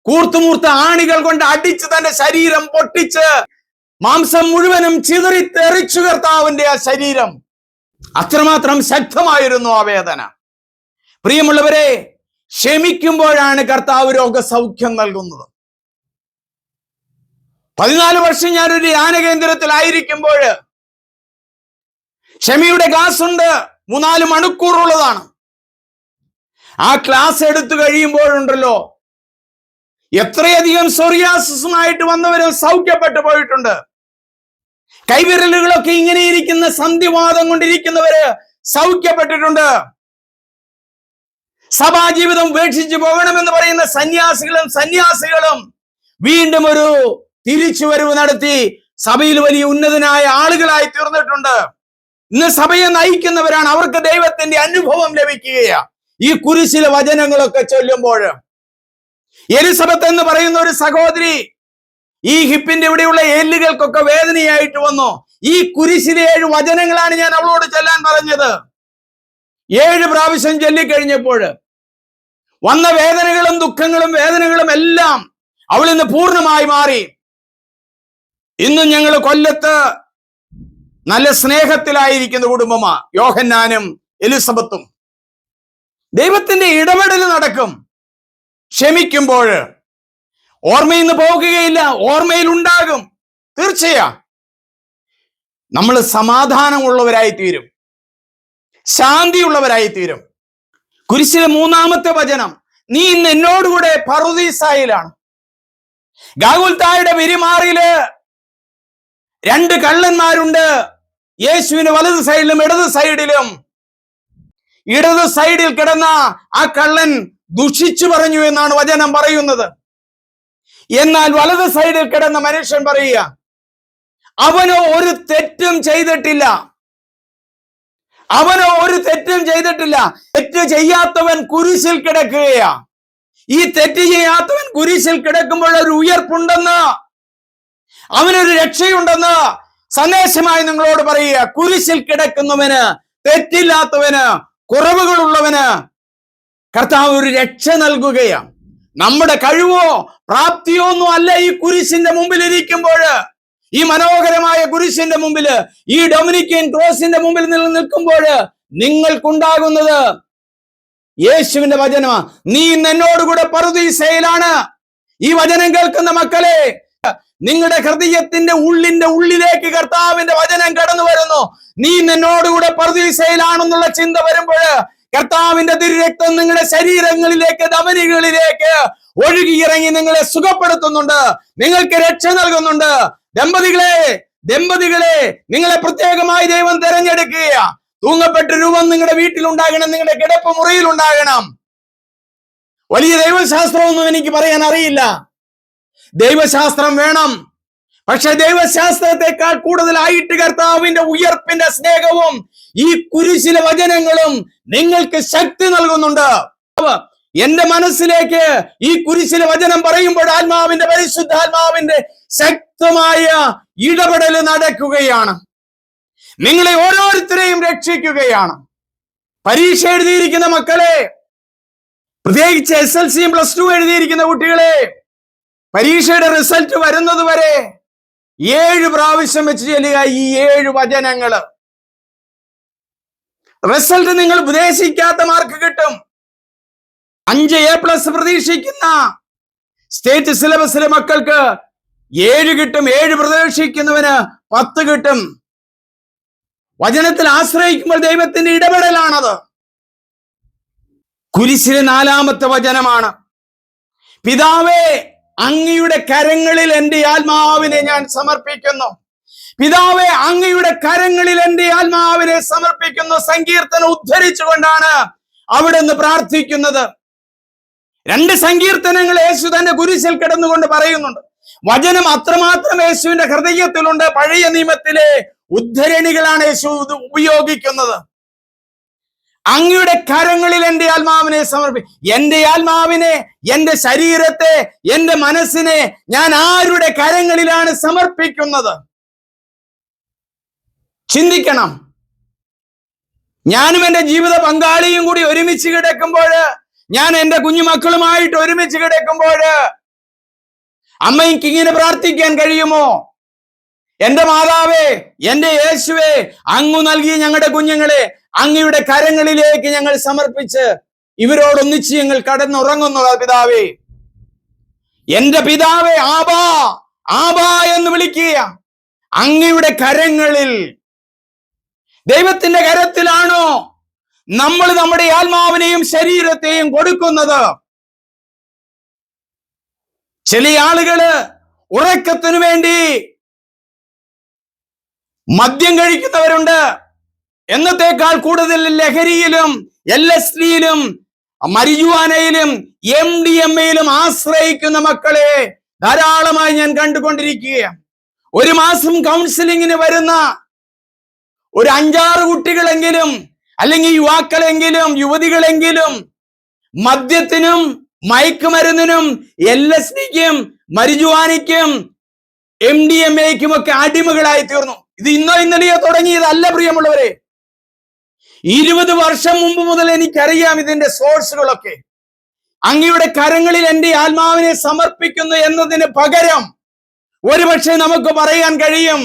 കൂർത്തുമൂർത്ത ആണികൾ കൊണ്ട് അടിച്ച് തന്റെ ശരീരം പൊട്ടിച്ച് മാംസം മുഴുവനും ചിതറി തെറിച്ചു കർത്താവിന്റെ ആ ശരീരം. അത്രമാത്രം ശക്തമായിരുന്നു ആ വേദന. പ്രിയമുള്ളവരെ, ക്ഷമിക്കുമ്പോഴാണ് കർത്താവ് രോഗസൗഖ്യം നൽകുന്നത്. 14 വർഷം ഞാനൊരു ധ്യാന കേന്ദ്രത്തിലായിരിക്കുമ്പോൾ ക്ഷമയുടെ ക്ലാസ് ഉണ്ട്, 3-4 മണിക്കൂറുള്ളതാണ്. ആ ക്ലാസ് എടുത്തു കഴിയുമ്പോഴുണ്ടല്ലോ, എത്രയധികം സോറിയാസിസുമായിട്ട് വന്നവരും സൗഖ്യപ്പെട്ടു പോയിട്ടുണ്ട്. കൈവിരലുകളൊക്കെ ഇങ്ങനെ ഇരിക്കുന്ന സന്ധിവാദം കൊണ്ടിരിക്കുന്നവര് സൗഖ്യപ്പെട്ടിട്ടുണ്ട്. സഭാജീവിതം ഉപേക്ഷിച്ചു പോകണമെന്ന് പറയുന്ന സന്യാസികളും വീണ്ടും ഒരു തിരിച്ചുവരവ് നടത്തി സഭയിൽ വലിയ ഉന്നതനായ ആളുകളായി തീർന്നിട്ടുണ്ട്. ഇന്ന് സഭയെ നയിക്കുന്നവരാണ്. അവർക്ക് ദൈവത്തിന്റെ അനുഭവം ലഭിക്കുകയാ ഈ കുരിശിലെ വചനങ്ങളൊക്കെ ചൊല്ലുമ്പോൾ. എലിസബത്ത് എന്ന് പറയുന്ന ഒരു സഹോദരി, ഈ ഹിപ്പിന്റെ ഇവിടെയുള്ള എല്ലുകൾക്കൊക്കെ വേദനയായിട്ട് വന്നു. ഈ കുരിശിലെ 7 വചനങ്ങളാണ് ഞാൻ അവളോട് ചൊല്ലാൻ പറഞ്ഞത്. 7 പ്രാവശ്യം ചൊല്ലിക്കഴിഞ്ഞപ്പോൾ വന്ന വേദനകളും ദുഃഖങ്ങളും വേദനകളും എല്ലാം അവൾ ഇന്ന് പൂർണ്ണമായി മാറി. ഇന്നും ഞങ്ങൾ കൊല്ലത്ത് നല്ല സ്നേഹത്തിലായിരിക്കുന്ന കുടുംബമാ, യോഹന്നാനും എലിസബത്തും. ദൈവത്തിന്റെ ഇടപെടൽ നടക്കും. ക്ഷമിക്കുമ്പോൾ ഓർമ്മയിൽ നിന്ന് പോകുകയില്ല, ഓർമ്മയിൽ ഉണ്ടാകും. തീർച്ചയാ നമ്മൾ സമാധാനമുള്ളവരായി തീരും, ശാന്തിയുള്ളവരായി തീരും. കുരിശിലെ 3-ാമത്തെ വചനം, നീ ഇന്ന് എന്നോടുകൂടെ പറുദീസായിലാണ്. ഗാഗുൽത്തായുടെ പെരുമാറിയില് 2 കള്ളന്മാരുണ്ട്. യേശുവിന് വലത് സൈഡിലും ഇടത് സൈഡിലും. ഇടത് സൈഡിൽ കിടന്ന ആ കള്ളൻ ദുഷിച്ചു പറഞ്ഞു എന്നാണ് വചനം പറയുന്നത്. എന്നാൽ വലത് സൈഡിൽ കിടന്ന മനുഷ്യൻ പറയുക, അവനോ ഒരു തെറ്റും ചെയ്തിട്ടില്ല, അവനോ ഒരു തെറ്റും ചെയ്തിട്ടില്ല. തെറ്റ് ചെയ്യാത്തവൻ കുരിശിൽ കിടക്കുകയാ. ഈ തെറ്റ് ചെയ്യാത്തവൻ കുരിശിൽ കിടക്കുമ്പോൾ ഒരു ഉയർപ്പുണ്ടെന്ന്, അവനൊരു രക്ഷയുണ്ടെന്ന് സന്ദേശമായി നിങ്ങളോട് പറയുക. കുരിശിൽ കിടക്കുന്നവന്, തെറ്റില്ലാത്തവന്, കുറവുകളുള്ളവന് കർത്താവ് ഒരു രക്ഷ നൽകുകയാണ്. നമ്മുടെ കഴിവോ പ്രാപ്തിയോ ഒന്നും അല്ല ഈ കുരിശിന്റെ മുമ്പിൽ ഇരിക്കുമ്പോൾ, ഈ മനോഹരമായ കുരിശിന്റെ മുമ്പിൽ, ഈ ഡൊമിനിക്കൻ ക്രോസിന്റെ മുമ്പിൽ നിൽക്കുമ്പോൾ നിങ്ങൾക്കുണ്ടാകുന്നത് യേശുവിന്റെ വചനമാ. നീ എന്നോടുകൂടെ പറുദീസയിലാണ്. ഈ വചനം കേൾക്കുന്ന മക്കളെ, നിങ്ങളുടെ ഹൃദയത്തിന്റെ ഉള്ളിലേക്ക് കർത്താവിന്റെ വചനം കടന്നു വരുന്നു. നീ എന്നോടുകൂടെ പറുദീസയിലാണെന്നുള്ള ചിന്ത വരുമ്പോൾ കർത്താവിന്റെ തിരുരക്തം നിങ്ങളുടെ ശരീരങ്ങളിലേക്ക്, ധമനികളിലേക്ക് ഒഴുകിയിറങ്ങി നിങ്ങളെ സുഖപ്പെടുത്തുന്നുണ്ട്, നിങ്ങൾക്ക് രക്ഷ നൽകുന്നുണ്ട്. ദമ്പതികളെ നിങ്ങളെ പ്രത്യേകമായി ദൈവം തെരഞ്ഞെടുക്കുക. തൂങ്ങപ്പെട്ട രൂപം നിങ്ങളുടെ വീട്ടിലുണ്ടാകണം, നിങ്ങളുടെ കിടപ്പ് മുറിയിൽ ഉണ്ടാകണം. വലിയ ദൈവശാസ്ത്രമൊന്നും എനിക്ക് പറയാൻ അറിയില്ല. ദൈവശാസ്ത്രം വേണം. പക്ഷെ ദൈവശാസ്ത്രത്തെക്കാൾ കൂടുതലായിട്ട് കർത്താവിന്റെ ഉയർപ്പിന്റെ സ്നേഹവും ഈ കുരിശിലെ വചനങ്ങളും നിങ്ങൾക്ക് ശക്തി നൽകുന്നുണ്ട്. എന്റെ മനസ്സിലേക്ക് ഈ കുരിശിലെ വചനം പറയുമ്പോൾ ആത്മാവിന്റെ പരിശുദ്ധാത്മാവിന്റെ ശക്തമായ ഇടപെടൽ നടക്കുകയാണ്. നിങ്ങളെ ഓരോരുത്തരെയും രക്ഷിക്കുകയാണ്. പരീക്ഷ എഴുതിയിരിക്കുന്ന മക്കളെ, പ്രത്യേകിച്ച് SLC പ്ലസ് 2 എഴുതിയിരിക്കുന്ന കുട്ടികളെ, പരീക്ഷയുടെ റിസൾട്ട് വരുന്നത് വരെ 7 പ്രാവശ്യം വെച്ച് ചെല്ലുക ഈ 7 വചനങ്ങള്. റിസൾട്ട് നിങ്ങൾ ഉപദേശിക്കാത്ത മാർക്ക് കിട്ടും. 5 A+ പ്രതീക്ഷിക്കുന്ന സ്റ്റേറ്റ് സിലബസിലെ മക്കൾക്ക് 7 കിട്ടും. 7 പ്രതീക്ഷിക്കുന്നവന് 10 കിട്ടും. വചനത്തിൽ ആശ്രയിക്കുമ്പോൾ ദൈവത്തിന്റെ ഇടപെടലാണത്. കുരിശിലെ 4ാമത്തെ വചനമാണ്, പിതാവേ അങ്ങയുടെ കരങ്ങളിൽ എൻ്റെ ആത്മാവിനെ ഞാൻ സമർപ്പിക്കുന്നു. പിതാവേ അങ്ങയുടെ കരങ്ങളിൽ എൻ്റെ ആത്മാവിനെ സമർപ്പിക്കുന്നു. സങ്കീർത്തനം ഉദ്ധരിച്ചുകൊണ്ടാണ് അവിടെ നിന്ന് പ്രാർത്ഥിക്കുന്നത്. 2 സങ്കീർത്തനങ്ങൾ യേശു തന്റെ കുരിശിൽ കിടന്നുകൊണ്ട് പറയുന്നുണ്ട്. വചനം അത്രമാത്രം യേശുവിന്റെ ഹൃദയത്തിലുണ്ട്. പഴയ നിയമത്തിലെ ഉദ്ധരണികളാണ് യേശു ഉപയോഗിക്കുന്നത്. അങ്ങയുടെ കരങ്ങളിൽ എൻ്റെ ആത്മാവിനെ എൻ്റെ ആത്മാവിനെ, എൻ്റെ ശരീരത്തെ, എൻ്റെ മനസ്സിനെ ഞാൻ ആരുടെ കരങ്ങളിലാണ് സമർപ്പിക്കുന്നത്? ചിന്തിക്കണം. ഞാനും എൻ്റെ ജീവിത പങ്കാളിയും കൂടി ഒരുമിച്ച് കിടക്കുമ്പോൾ, ഞാൻ എൻ്റെ കുഞ്ഞുമക്കളുമായിട്ട് ഒരുമിച്ച് കിടക്കുമ്പോൾ അമ്മയ്ക്ക് ഇങ്ങനെ പ്രാർത്ഥിക്കാൻ കഴിയുമോ? എൻ്റെ മാതാവേ, എൻ്റെ യേശുവേ, അങ്ങ് നൽകിയ ഞങ്ങളുടെ കുഞ്ഞുങ്ങളെ അങ്ങയുടെ കരങ്ങളിലേക്ക് ഞങ്ങൾ സമർപ്പിച്ച് ഇവരോടൊന്നിച്ച് ഞങ്ങൾ കടന്നുറങ്ങുന്നു പിതാവേ. എൻ്റെ പിതാവേ, ആബാ ആബാ എന്ന് വിളിക്കുക. അങ്ങയുടെ കരങ്ങളിൽ, ദൈവത്തിന്റെ കരത്തിലാണോ നമ്മൾ നമ്മുടെ ആത്മാവിനെയും ശരീരത്തെയും കൊടുക്കുന്നത്? ചില ആളുകള് ഉറക്കത്തിനു വേണ്ടി മദ്യം കഴിക്കുന്നവരുണ്ട്. എന്നത്തേക്കാൾ കൂടുതൽ ലഹരിയിലും LSDയിലും മരിജുവാനയിലും MDMAയിലും ആശ്രയിക്കുന്ന മക്കളെ ധാരാളമായി ഞാൻ കണ്ടുകൊണ്ടിരിക്കുകയാണ്. 1 മാസം കൗൺസിലിങ്ങിന് വരുന്ന ഒരു 5-6 കുട്ടികളെങ്കിലും, അല്ലെങ്കിൽ യുവാക്കളെങ്കിലും യുവതികളെങ്കിലും മദ്യത്തിനും മയക്കുമരുന്നിനും LSDക്കും മരിജുവാനയ്ക്കും MDMAയ്ക്കും ഒക്കെ അടിമകളായി തീർന്നു. ഇത് ഇന്നോ ഇന്നലെയോ തുടങ്ങിയതല്ല പ്രിയമുള്ളവരെ. 20 വർഷം മുമ്പ് മുതൽ എനിക്കറിയാം ഇതിന്റെ സോഴ്സുകളൊക്കെ. അങ്ങയുടെ കരങ്ങളിൽ എൻ്റെ ആത്മാവിനെ സമർപ്പിക്കുന്നു എന്നതിന് പകരം ഒരുപക്ഷെ നമുക്ക് പറയാൻ കഴിയും,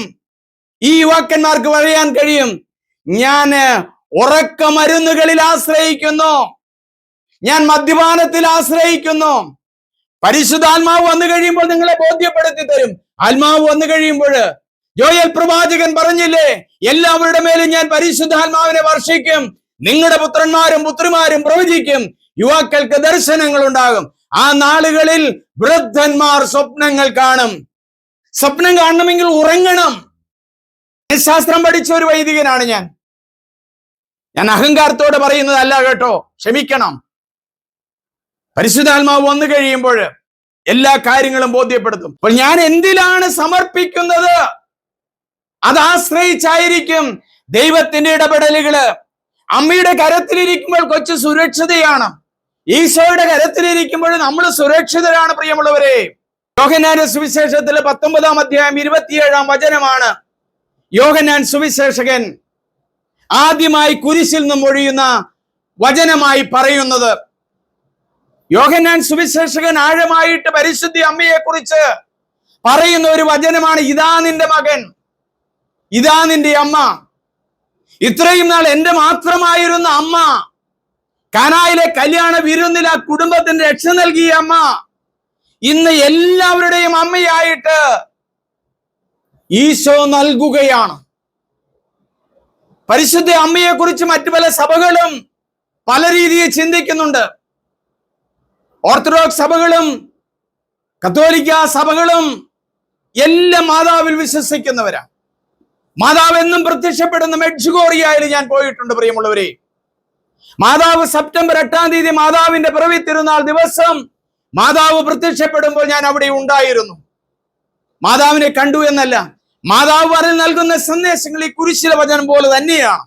ഈ യുവാക്കന്മാർക്ക് പറയാൻ കഴിയും, ഞാൻ ഉറക്കമരുന്നുകളിൽ ആശ്രയിക്കുന്നു, ഞാൻ മദ്യപാനത്തിൽ ആശ്രയിക്കുന്നു. പരിശുദ്ധാത്മാവ് വന്നു കഴിയുമ്പോൾ നിങ്ങളെ ബോധ്യപ്പെടുത്തി തരും. ആത്മാവ് വന്നു കഴിയുമ്പോൾ യോയേൽ പ്രവാചകൻ പറഞ്ഞില്ലേ, എല്ലാവരുടെ മേലും ഞാൻ പരിശുദ്ധാത്മാവിനെ വർഷിക്കും, നിങ്ങളുടെ പുത്രന്മാരും പുത്രിമാരും പ്രവചിക്കും, യുവാക്കൾക്ക് ദർശനങ്ങൾ ഉണ്ടാകും. ആ നാളുകളിൽ വൃദ്ധന്മാർ സ്വപ്നങ്ങൾ കാണും. സ്വപ്നം കാണണമെങ്കിൽ ഉറങ്ങണം. ശാസ്ത്രം പഠിച്ച ഒരു വൈദികനാണ് ഞാൻ. അഹങ്കാരത്തോടെ പറയുന്നതല്ല കേട്ടോ, ക്ഷമിക്കണം. പരിശുദ്ധാത്മാവ് വന്നു കഴിയുമ്പോൾ എല്ലാ കാര്യങ്ങളും ബോധ്യപ്പെടുത്തും. അപ്പോൾ ഞാൻ എന്തിലാണ് സമർപ്പിക്കുന്നത് അത് ആശ്രയിച്ചായിരിക്കും ദൈവത്തിന്റെ ഇടപെടലുകള്. അമ്മയുടെ കരത്തിലിരിക്കുമ്പോൾ കൊച്ചു സുരക്ഷിതയാണ്. ഈശോയുടെ കരത്തിലിരിക്കുമ്പോൾ നമ്മൾ സുരക്ഷിതരാണ് പ്രിയമുള്ളവരെ. യോഹന്നാന്റെ സുവിശേഷത്തിലെ 19-ാം അധ്യായം 27-ാം വചനമാണ് യോഹന്നാൻ സുവിശേഷകൻ ആദ്യമായി കുരിശിൽ നിന്നും ഒഴിയുന്ന വചനമായി പറയുന്നത്. യോഹന്നാൻ സുവിശേഷകൻ ആഴമായിട്ട് പരിശുദ്ധ അമ്മയെ കുറിച്ച് പറയുന്ന ഒരു വചനമാണ്, ഇതാ നിന്റെ മകൻ, ഇതാ നിന്റെ അമ്മ. ഇത്രയും നാൾ എന്റെ മാത്രമായിരുന്ന അമ്മ, കാനായിലെ കല്യാണ വിരുന്നിൽ ആ കുടുംബത്തിന് രക്ഷ നൽകിയ അമ്മ, ഇന്ന് എല്ലാവരുടെയും അമ്മയായിട്ട് ഈശോ നൽകുകയാണ്. പരിശുദ്ധ അമ്മയെ കുറിച്ച് മറ്റു പല സഭകളും പല രീതിയിൽ ചിന്തിക്കുന്നുണ്ട്. ഓർത്തഡോക്സ് സഭകളും കത്തോലിക്ക സഭകളും എല്ലാം മാതാവിൽ വിശ്വസിക്കുന്നവരാ. മാതാവ് എന്നും പ്രത്യക്ഷപ്പെടുന്ന മെഡ്ജുഗോറിയയിൽ ഞാൻ പോയിട്ടുണ്ട് പ്രിയമുള്ളവരെ. മാതാവ് സെപ്റ്റംബർ 8-ാം തീയതി മാതാവിന്റെ പിറവി തിരുനാൾ ദിവസം മാതാവ് പ്രത്യക്ഷപ്പെടുമ്പോൾ ഞാൻ അവിടെ ഉണ്ടായിരുന്നു. മാതാവിനെ കണ്ടു എന്നല്ല. മാതാവ് പറഞ്ഞ് നൽകുന്ന സന്ദേശങ്ങൾ ഈ കുരിശിലെ വചനം പോലെ തന്നെയാണ്.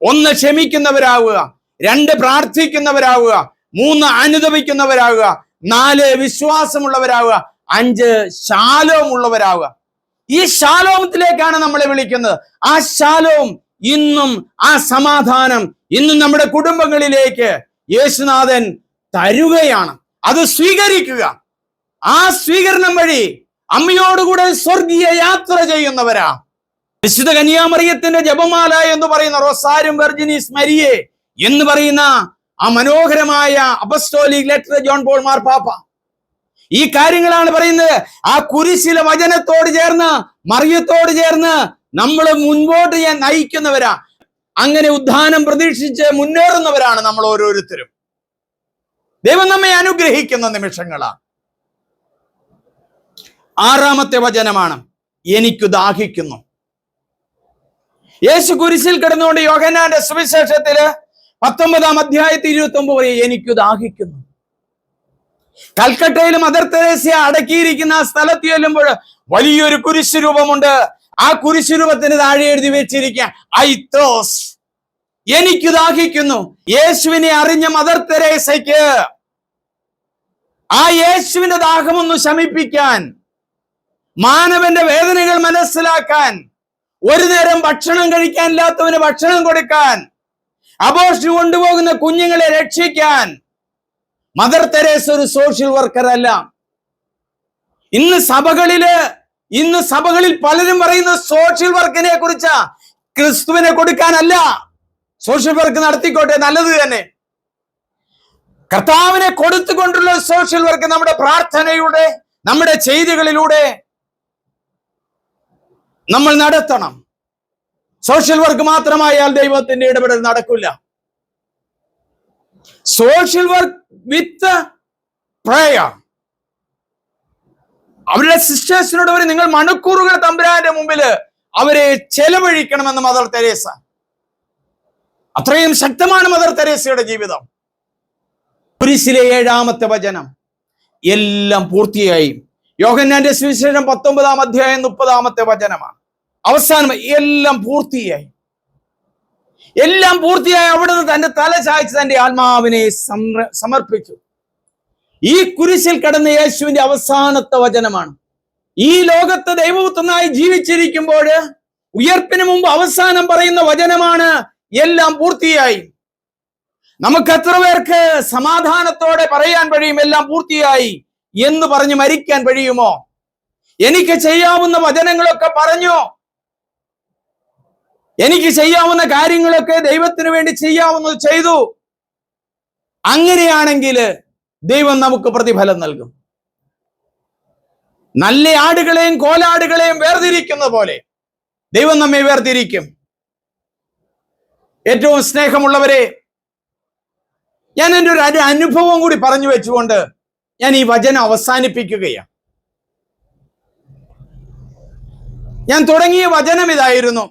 1, ക്ഷമിക്കുന്നവരാവുക. 2, പ്രാർത്ഥിക്കുന്നവരാവുക. 3, അനുദപിക്കുന്നവരാവുക. 4, വിശ്വാസമുള്ളവരാവുക. 5, ശാലോം ഉള്ളവരാവുക. ഈ ശാലോമത്തിലേക്കാണ് നമ്മളെ വിളിക്കുന്നത്. ആ ശാലോം ഇന്നും, ആ സമാധാനം ഇന്നും നമ്മുടെ കുടുംബങ്ങളിലേക്ക് യേശുനാഥൻ തരുകയാണ്. അത് സ്വീകരിക്കുക. ആ സ്വീകരണം വഴി അമ്മയോടുകൂടെ സ്വർഗീയ യാത്ര ചെയ്യുന്നവരാ. വിശുദ്ധ കന്യാമറിയത്തിന്റെ ജപമാല എന്ന് പറയുന്ന റോസാരിയം വെർജിനീസ് മരിയെ എന്ന് പറയുന്ന ആ മനോഹരമായ അപ്പസ്തോലിക് ലെറ്റർ ജോൺ പോൾ മാർപ്പാപ്പ ഈ കാര്യങ്ങളാണ് പറയുന്നത്. ആ കുരിശിലെ വചനത്തോട് ചേർന്ന്, മറിയത്തോട് ചേർന്ന് നമ്മൾ മുൻപോട്ട് നയിക്കുന്നവരാ. അങ്ങനെ ഉദ്ധാനം പ്രതീക്ഷിച്ച് മുന്നേറുന്നവരാണ് നമ്മൾ ഓരോരുത്തരും. ദൈവം നമ്മെ അനുഗ്രഹിക്കുന്ന നിമിഷങ്ങളാണ്. 6-ാമത്തെ വചനമാണ്, എനിക്ക് ദാഹിക്കുന്നു. യേശു കുരിശിൽ കിടന്നുകൊണ്ട് യോഹന്നാന്റെ സുവിശേഷത്തില് 19-ാം അധ്യായത്തിൽ 29 പറയും, എനിക്ക് ദാഹിക്കുന്നു. കൽക്കട്ടയിൽ മദർ തെരേസ്യ അടക്കിയിരിക്കുന്ന ആ സ്ഥലത്ത് ചെല്ലുമ്പോൾ വലിയൊരു കുരിശ് രൂപമുണ്ട്. ആ കുരിശ് രൂപത്തിന് താഴെ എഴുതി വെച്ചിരിക്കുക, ഐ തോസ്, എനിക്ക് ദാഹിക്കുന്നു. യേശുവിനെ അറിഞ്ഞ മദർ തെരേസയ്ക്ക് ആ യേശുവിന്റെ ദാഹമൊന്ന് ശമിപ്പിക്കാൻ, മാനവന്റെ വേദനകൾ മനസ്സിലാക്കാൻ, ഒരു നേരം ഭക്ഷണം കഴിക്കാനില്ലാത്തവന് ഭക്ഷണം കൊടുക്കാൻ, അബോർഷൻ കൊണ്ടുപോകുന്ന കുഞ്ഞുങ്ങളെ രക്ഷിക്കാൻ മദർ തെരേസ ഒരു സോഷ്യൽ വർക്കർ അല്ല. ഇന്ന് സഭകളിൽ പലരും പറയുന്ന സോഷ്യൽ വർക്കിനെ കുറിച്ച്, ക്രിസ്തുവിനെ കൊടുക്കാനല്ല. സോഷ്യൽ വർക്ക് നടത്തിക്കോട്ടെ, നല്ലത് തന്നെ. കർത്താവിനെ കൊടുത്തുകൊണ്ടുള്ള സോഷ്യൽ വർക്ക് നമ്മുടെ പ്രാർത്ഥനയുടെ, നമ്മുടെ ചെയ്തികളിലൂടെ നമ്മൾ നടത്തണം. സോഷ്യൽ വർക്ക് മാത്രമായാൽ ദൈവത്തിന്റെ ഇടപെടൽ നടക്കില്ല. Social work with prayer. അവരുടെ സിസ്റ്റേഴ്സിനോട് പറയും, നിങ്ങൾ മണിക്കൂറുകൾ തമ്പുരാന്റെ മുമ്പിൽ അവരെ ചെലവഴിക്കണമെന്ന് മദർ തെരേസ. അത്രയും ശക്തമാണ് മദർ തെരേസയുടെ ജീവിതം. കുരിശിലെ 7-ാമത്തെ വചനം, എല്ലാം പൂർത്തിയായി. യോഹന്നാന്റെ സുവിശേഷം 19-ാം അധ്യായം 30-ാമത്തെ വചനമാണ്. അവസാനം എല്ലാം പൂർത്തിയായി. എല്ലാം പൂർത്തിയായി. അവിടുന്ന് തന്റെ തല ചായ്ച്ച് തന്റെ ആത്മാവിനെ സമർപ്പിച്ചു. ഈ കുരിശിൽ കടന്ന യേശുവിന്റെ അവസാനത്തെ വചനമാണ്. ഈ ലോകത്ത് ദൈവപുത്രനായി ജീവിച്ചിരിക്കുമ്പോൾ ഉയർപ്പിന് മുമ്പ് അവസാനം പറയുന്ന വചനമാണ്, എല്ലാം പൂർത്തിയായി. നമുക്ക് എത്ര പേർക്ക് സമാധാനത്തോടെ പറയാൻ കഴിയും എല്ലാം പൂർത്തിയായി എന്ന് പറഞ്ഞ് മരിക്കാൻ കഴിയുമോ? എനിക്ക് ചെയ്യാവുന്ന വചനങ്ങളൊക്കെ പറഞ്ഞു, എനിക്ക് ചെയ്യാവുന്ന കാര്യങ്ങളൊക്കെ ദൈവത്തിന് വേണ്ടി ചെയ്യാവുന്നത് ചെയ്തു. അങ്ങനെയാണെങ്കിൽ ദൈവം നമുക്ക് പ്രതിഫലം നൽകും. നല്ല ആടുകളെയും കോലാടുകളെയും വേർതിരിക്കുന്ന പോലെ ദൈവം നമ്മെ വേർതിരിക്കും. ഏറ്റവും സ്നേഹമുള്ളവരെ, ഞാൻ എൻ്റെ ഒരു അനുഭവം കൂടി പറഞ്ഞു വെച്ചുകൊണ്ട് ഞാൻ ഈ വചനം അവസാനിപ്പിക്കുകയാണ്. ഞാൻ തുടങ്ങിയ വചനം ഇതായിരുന്നു,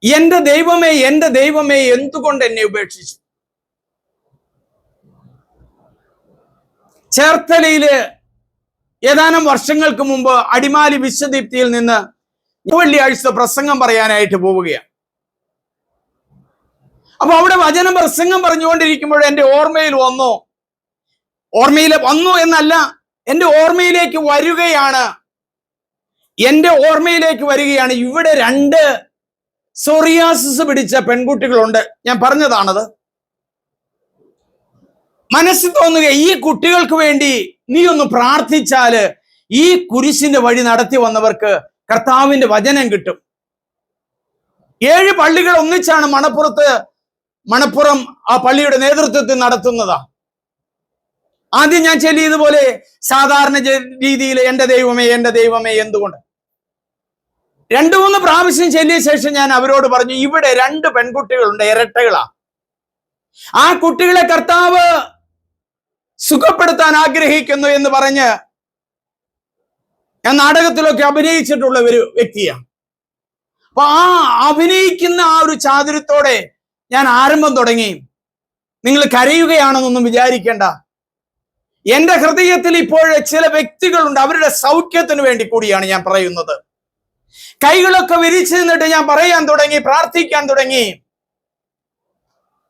എൻ്റെ ദൈവമേ, എൻ്റെ ദൈവമേ, എന്തുകൊണ്ട് എന്നെ ഉപേക്ഷിച്ചു? ചേർത്തലയില് ഏതാനും വർഷങ്ങൾക്ക് മുമ്പ് അടിമാലി വിശ്വദീപ്തിയിൽ നിന്ന് വെള്ളിയാഴ്ച പ്രസംഗം പറയാനായിട്ട് പോവുകയാണ്. അപ്പൊ അവിടെ വചനം പ്രസംഗം പറഞ്ഞുകൊണ്ടിരിക്കുമ്പോൾ എൻ്റെ ഓർമ്മയിൽ വന്നു എന്നല്ല, എൻ്റെ ഓർമ്മയിലേക്ക് വരികയാണ്. ഇവിടെ 2 സോറിയാസിസ് പിടിച്ച പെൺകുട്ടികളുണ്ട്. ഞാൻ പറഞ്ഞതാണത്. മനസ്സിൽ തോന്നുക, ഈ കുട്ടികൾക്ക് വേണ്ടി നീ ഒന്ന് പ്രാർത്ഥിച്ചാല് ഈ കുരിശിന്റെ വഴി നടത്തി വന്നവർക്ക് കർത്താവിന്റെ വചനം കിട്ടും. 7 പള്ളികൾ ഒന്നിച്ചാണ് മണപ്പുറം ആ പള്ളിയുടെ നേതൃത്വത്തിൽ നടത്തുന്നതാ. ആദ്യം ഞാൻ ചൊല്ലിയതുപോലെ സാധാരണ രീതിയിൽ എൻ്റെ ദൈവമേ, എൻ്റെ ദൈവമേ എന്തുകൊണ്ട്. 2-3 പ്രാവശ്യം ചൊല്ലിയ ശേഷം ഞാൻ അവരോട് പറഞ്ഞു, ഇവിടെ 2 പെൺകുട്ടികളുണ്ട്, ഇരട്ടകളാ. ആ കുട്ടികളെ കർത്താവ് സുഖപ്പെടുത്താൻ ആഗ്രഹിക്കുന്നു എന്ന് പറഞ്ഞ് ഞാൻ നാടകത്തിലൊക്കെ അഭിനയിച്ചിട്ടുള്ള ഒരു വ്യക്തിയാണ്. അപ്പൊ ആ അഭിനയിക്കുന്ന ആ ഒരു ചാതുര്യത്തോടെ ഞാൻ ആരംഭം തുടങ്ങി. നിങ്ങൾ കരയുകയാണെന്നൊന്നും വിചാരിക്കേണ്ട. എന്റെ ഹൃദയത്തിൽ ഇപ്പോൾ ചില വ്യക്തികളുണ്ട്, അവരുടെ സൗഖ്യത്തിന് വേണ്ടി കൂടിയാണ് ഞാൻ പറയുന്നത്. കൈകളൊക്കെ വിരിച്ചു നിന്നിട്ട് ഞാൻ പറയാൻ തുടങ്ങി, പ്രാർത്ഥിക്കാൻ തുടങ്ങി.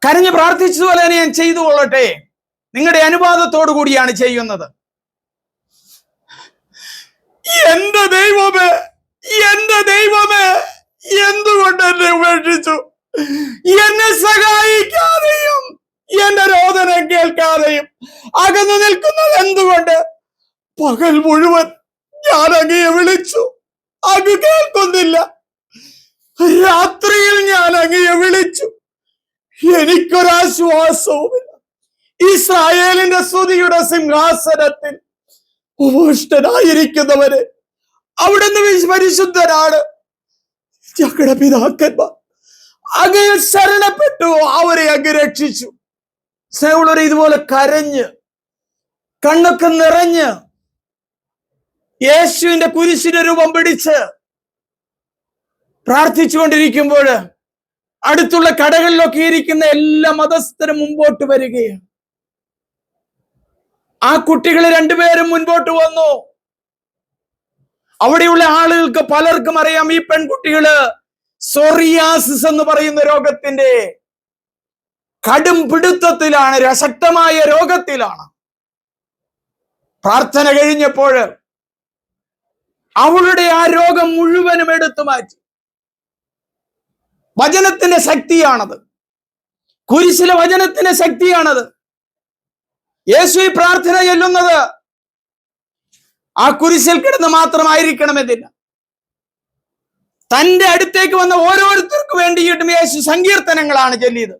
കരഞ്ഞ് പ്രാർത്ഥിച്ചതുപോലെ തന്നെ ഞാൻ ചെയ്തു കൊള്ളട്ടെ. നിങ്ങളുടെ അനുവാദത്തോടു കൂടിയാണ് ചെയ്യുന്നത്. എന്റെ ദൈവമേ, എന്റെ ദൈവമേ, എന്തുകൊണ്ട് എന്നെ ഉപേക്ഷിച്ചു? എന്നെ സഹായിക്കാതെയും എന്റെ രോദനം കേൾക്കാതെയും അകന്നു നിൽക്കുന്നത് എന്തുകൊണ്ട്? പകൽ മുഴുവൻ ഞാൻ അങ്ങയെ വിളിച്ചു, അങ്ങ് കേൾക്കുന്നില്ല. രാത്രിയിൽ ഞാൻ അങ്ങയെ വിളിച്ചു, എനിക്കൊരാശ്വാസവുമില്ല. ഇസ്രായേലിന്റെ സ്തുതിയുടെ സിംഹാസനത്തിൽ ഉപവിഷ്ടനായിരിക്കുന്നവര് അവിടുന്ന് പരിശുദ്ധനാണ്. ഞങ്ങളുടെ പിതാക്കന്മാർ അങ്ങയെ ശരണപ്പെട്ടു, അവരെ അങ്ങ് രക്ഷിച്ചു. സ്നേഹമുള്ളവരെ, ഇതുപോലെ കരഞ്ഞ് കണ്ണൊക്കെ നിറഞ്ഞ് യേശുവിന്റെ കുരിശിന്റെ രൂപം പിടിച്ച് പ്രാർത്ഥിച്ചുകൊണ്ടിരിക്കുമ്പോൾ അടുത്തുള്ള കടകളിലൊക്കെ ഇരിക്കുന്ന എല്ലാ മതസ്ഥരും മുമ്പോട്ട് വരികയാണ്. ആ കുട്ടികൾ രണ്ടുപേരും മുൻപോട്ട് വന്നു. അവിടെയുള്ള ആളുകൾക്ക് പലർക്കും അറിയാം, ഈ പെൺകുട്ടികള് സോറിയാസിസ് എന്ന് പറയുന്ന രോഗത്തിന്റെ കടും പിടുത്തത്തിലാണ്, ശക്തമായ രോഗത്തിലാണ്. പ്രാർത്ഥന കഴിഞ്ഞപ്പോൾ അവളുടെ ആ രോഗം മുഴുവനും എടുത്തു മാറ്റി. വചനത്തിന്റെ ശക്തിയാണത്, കുരിശിലെ വചനത്തിന്റെ ശക്തിയാണത്. യേശു ഈ പ്രാർത്ഥന ചൊല്ലുന്നത് ആ കുരിശിൽ കിടന്ന് മാത്രമായിരിക്കണമെന്നില്ല. തന്റെ അടുത്തേക്ക് വന്ന ഓരോരുത്തർക്കും വേണ്ടിയിട്ടും യേശു സങ്കീർത്തനങ്ങളാണ് ചൊല്ലിയത്.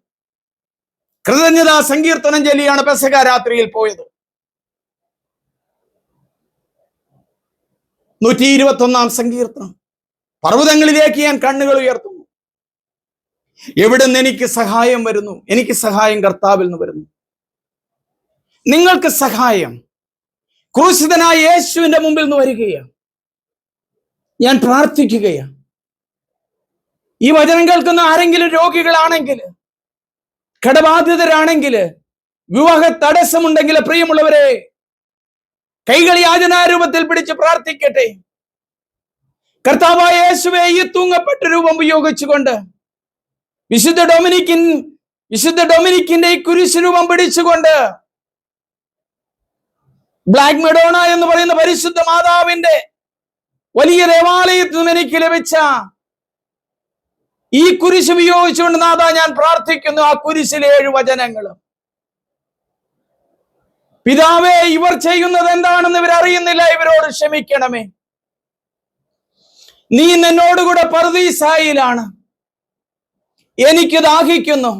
കൃതജ്ഞതാ സങ്കീർത്തനം ചൊല്ലിയാണ് പെസഹ രാത്രിയിൽ പോയത്. 121 സങ്കീർത്തനം. പർവ്വതങ്ങളിലേക്ക് ഞാൻ കണ്ണുകൾ ഉയർത്തുന്നു, എവിടുന്ന് എനിക്ക് സഹായം വരുന്നു? എനിക്ക് സഹായം കർത്താവിൽ നിന്ന് വരുന്നു. നിങ്ങൾക്ക് സഹായം ക്രൂശിതനായ യേശുവിന്റെ മുമ്പിൽ നിന്ന് വരികയാണ്. ഞാൻ പ്രാർത്ഥിക്കുകയാണ്. ഈ വചനം കേൾക്കുന്ന ആരെങ്കിലും രോഗികളാണെങ്കിൽ, കടബാധിതരാണെങ്കിൽ, വിവാഹ തടസ്സമുണ്ടെങ്കിൽ, പ്രിയമുള്ളവരെ, കൈകൾ യാചനാരൂപത്തിൽ പിടിച്ച് പ്രാർത്ഥിക്കട്ടെ. കർത്താവായ യേശുവേ, ഈ തൂങ്ങപ്പെട്ട രൂപം ഉപയോഗിച്ചുകൊണ്ട് വിശുദ്ധ ഡൊമിനിക്കിന്റെ ഈ കുരിശ് രൂപം പിടിച്ചുകൊണ്ട് ബ്ലാക്ക് മെഡോണ എന്ന് പറയുന്ന പരിശുദ്ധ മാതാവിന്റെ വലിയ ദേവാലയത്തിൽ നിന്നും എനിക്ക് ലഭിച്ച ഈ കുരിശ് ഉപയോഗിച്ചുകൊണ്ട് നാഥാ ഞാൻ പ്രാർത്ഥിക്കുന്നു. ആ കുരിശിലെ 7 വചനങ്ങളും, പിതാവേ, ഇവർ ചെയ്യുന്നത് എന്താണെന്ന് ഇവർ അറിയുന്നില്ല, ഇവരോട് ക്ഷമിക്കണമേ. നീ എന്നോടുകൂടെ പർദീസായിലാണ്, എനിക്ക് ദാഹിക്കുന്നു.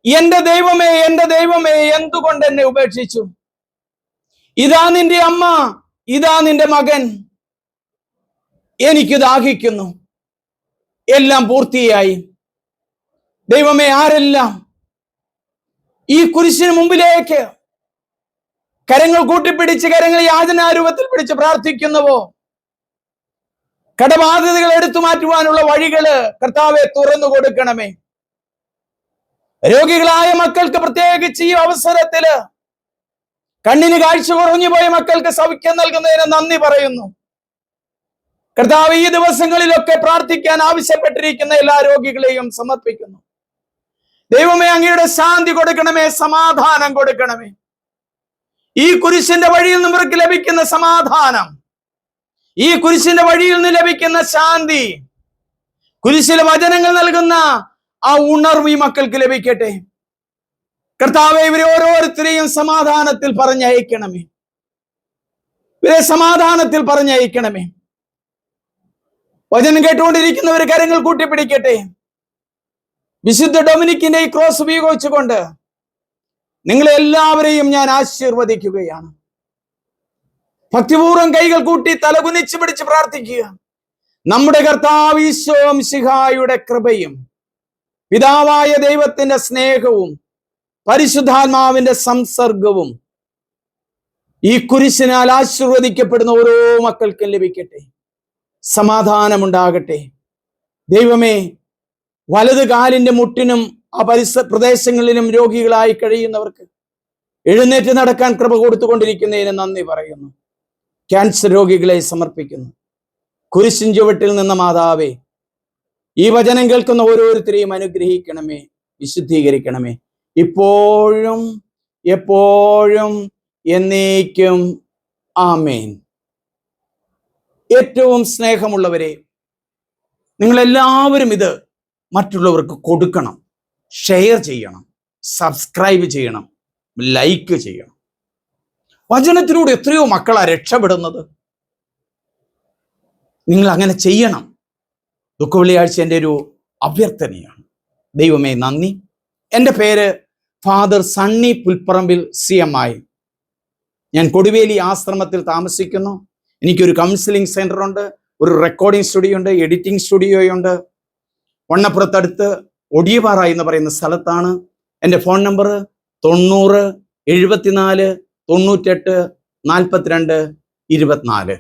എന്റെ ദൈവമേ, എന്റെ ദൈവമേ, എന്തുകൊണ്ട് എന്നെ ഉപേക്ഷിച്ചു? ഇതാ നിന്റെ അമ്മ, ഇതാ നിന്റെ മകൻ, എനിക്ക് ദാഹിക്കുന്നു. എല്ലാം പൂർത്തിയായി. ദൈവമേ, ആരെല്ലാം ഈ കുരിശിന് മുമ്പിലേക്ക് കരങ്ങൾ കൂട്ടിപ്പിടിച്ച്, കരങ്ങൾ യാചനാരൂപത്തിൽ പിടിച്ച് പ്രാർത്ഥിക്കുന്നുവോ, കടബാധ്യതകൾ എടുത്തു മാറ്റുവാനുള്ള വഴികള് കർത്താവെ തുറന്നു കൊടുക്കണമേ. രോഗികളായ മക്കൾക്ക് പ്രത്യേകിച്ച് ഈ അവസരത്തില്, കണ്ണിന് കാഴ്ച കുറഞ്ഞു പോയ മക്കൾക്ക് സൗഖ്യം നൽകുന്നതിന് നന്ദി പറയുന്നു. കർത്താവ്, ഈ ദിവസങ്ങളിലൊക്കെ പ്രാർത്ഥിക്കാൻ ആവശ്യപ്പെട്ടിരിക്കുന്ന എല്ലാ രോഗികളെയും സമർപ്പിക്കുന്നു. ദൈവമേ, അങ്ങയുടെ ശാന്തി കൊടുക്കണമേ, സമാധാനം കൊടുക്കണമേ. ഈ കുരിശിന്റെ വഴിയിൽ നിന്ന് ഇവർക്ക് ലഭിക്കുന്ന സമാധാനം, ഈ കുരിശിന്റെ വഴിയിൽ നിന്ന് ലഭിക്കുന്ന ശാന്തി, കുരിശിലെ വചനങ്ങൾ നൽകുന്ന ആ ഉണർവ് ഈ മക്കൾക്ക് ലഭിക്കട്ടെ. കർത്താവേ, ഇവരെ ഓരോരുത്തരെയും സമാധാനത്തിൽ പറഞ്ഞയക്കണമേ, ഇവരെ സമാധാനത്തിൽ പറഞ്ഞയക്കണമേ. വചനം കേട്ടുകൊണ്ടിരിക്കുന്നവർ കരങ്ങൾ കൂട്ടിപ്പിടിക്കട്ടെ. വിശുദ്ധ ഡൊമിനിക്കിന്റെ ഈ ക്രോസ് ഉപയോഗിച്ചുകൊണ്ട് നിങ്ങളെ എല്ലാവരെയും ഞാൻ ആശീർവദിക്കുകയാണ്. ഭക്തിപൂർവ്വം കൈകൾ കൂട്ടി തലകുനിച്ച് പിടിച്ച് പ്രാർത്ഥിക്കുക. നമ്മുടെ കർത്താവ് ഈശോ മിശിഹായുടെ കൃപയും പിതാവായ ദൈവത്തിന്റെ സ്നേഹവും പരിശുദ്ധാത്മാവിന്റെ സംസർഗവും ഈ കുരിശിനാൽ ആശീർവദിക്കപ്പെടുന്ന ഓരോ മക്കൾക്കും ലഭിക്കട്ടെ. സമാധാനമുണ്ടാകട്ടെ. ദൈവമേ, വലത് കാലിന്റെ മുട്ടിനും ആ പ്രദേശങ്ങളിലും രോഗികളായി കഴിയുന്നവർക്ക് എഴുന്നേറ്റ് നടക്കാൻ കൃപ കൊടുത്തുകൊണ്ടിരിക്കുന്നതിന് നന്ദി പറയുന്നു. ക്യാൻസർ രോഗികളെ സമർപ്പിക്കുന്നു. കുരിശിൻ ചുവട്ടിൽ നിന്ന മാതാവേ, ഈ വചനം കേൾക്കുന്ന ഓരോരുത്തരെയും അനുഗ്രഹിക്കണമേ, വിശുദ്ധീകരിക്കണമേ, ഇപ്പോഴും എപ്പോഴും എന്നേക്കും. ആമേൻ. ഏറ്റവും സ്നേഹമുള്ളവരെ, നിങ്ങളെല്ലാവരും ഇത് മറ്റുള്ളവർക്ക് കൊടുക്കണം, ഷെയർ ചെയ്യണം, സബ്സ്ക്രൈബ് ചെയ്യണം, ലൈക്ക് ചെയ്യണം. വചനത്തിലൂടെ എത്രയോ മക്കളാ രക്ഷപ്പെടുന്നത്. നിങ്ങൾ അങ്ങനെ ചെയ്യണം. ദുഃഖവെള്ളിയാഴ്ച എൻ്റെ ഒരു അഭ്യർത്ഥനയാണ്. ദൈവമേ നന്ദി. എൻ്റെ പേര് ഫാദർ സണ്ണി പുൽപ്പറമ്പിൽ CMI. ഞാൻ കൊടിവേലി ആശ്രമത്തിൽ താമസിക്കുന്നു. എനിക്കൊരു കൗൺസിലിംഗ് സെൻ്റർ ഉണ്ട്, ഒരു റെക്കോർഡിംഗ് സ്റ്റുഡിയോ ഉണ്ട്, എഡിറ്റിംഗ് സ്റ്റുഡിയോയുണ്ട്. വണ്ണപ്പുറത്തടുത്ത് ഒടിയപാറ എന്ന് പറയുന്ന സ്ഥലത്താണ്. എൻ്റെ ഫോൺ നമ്പർ 90 74 98 42 24.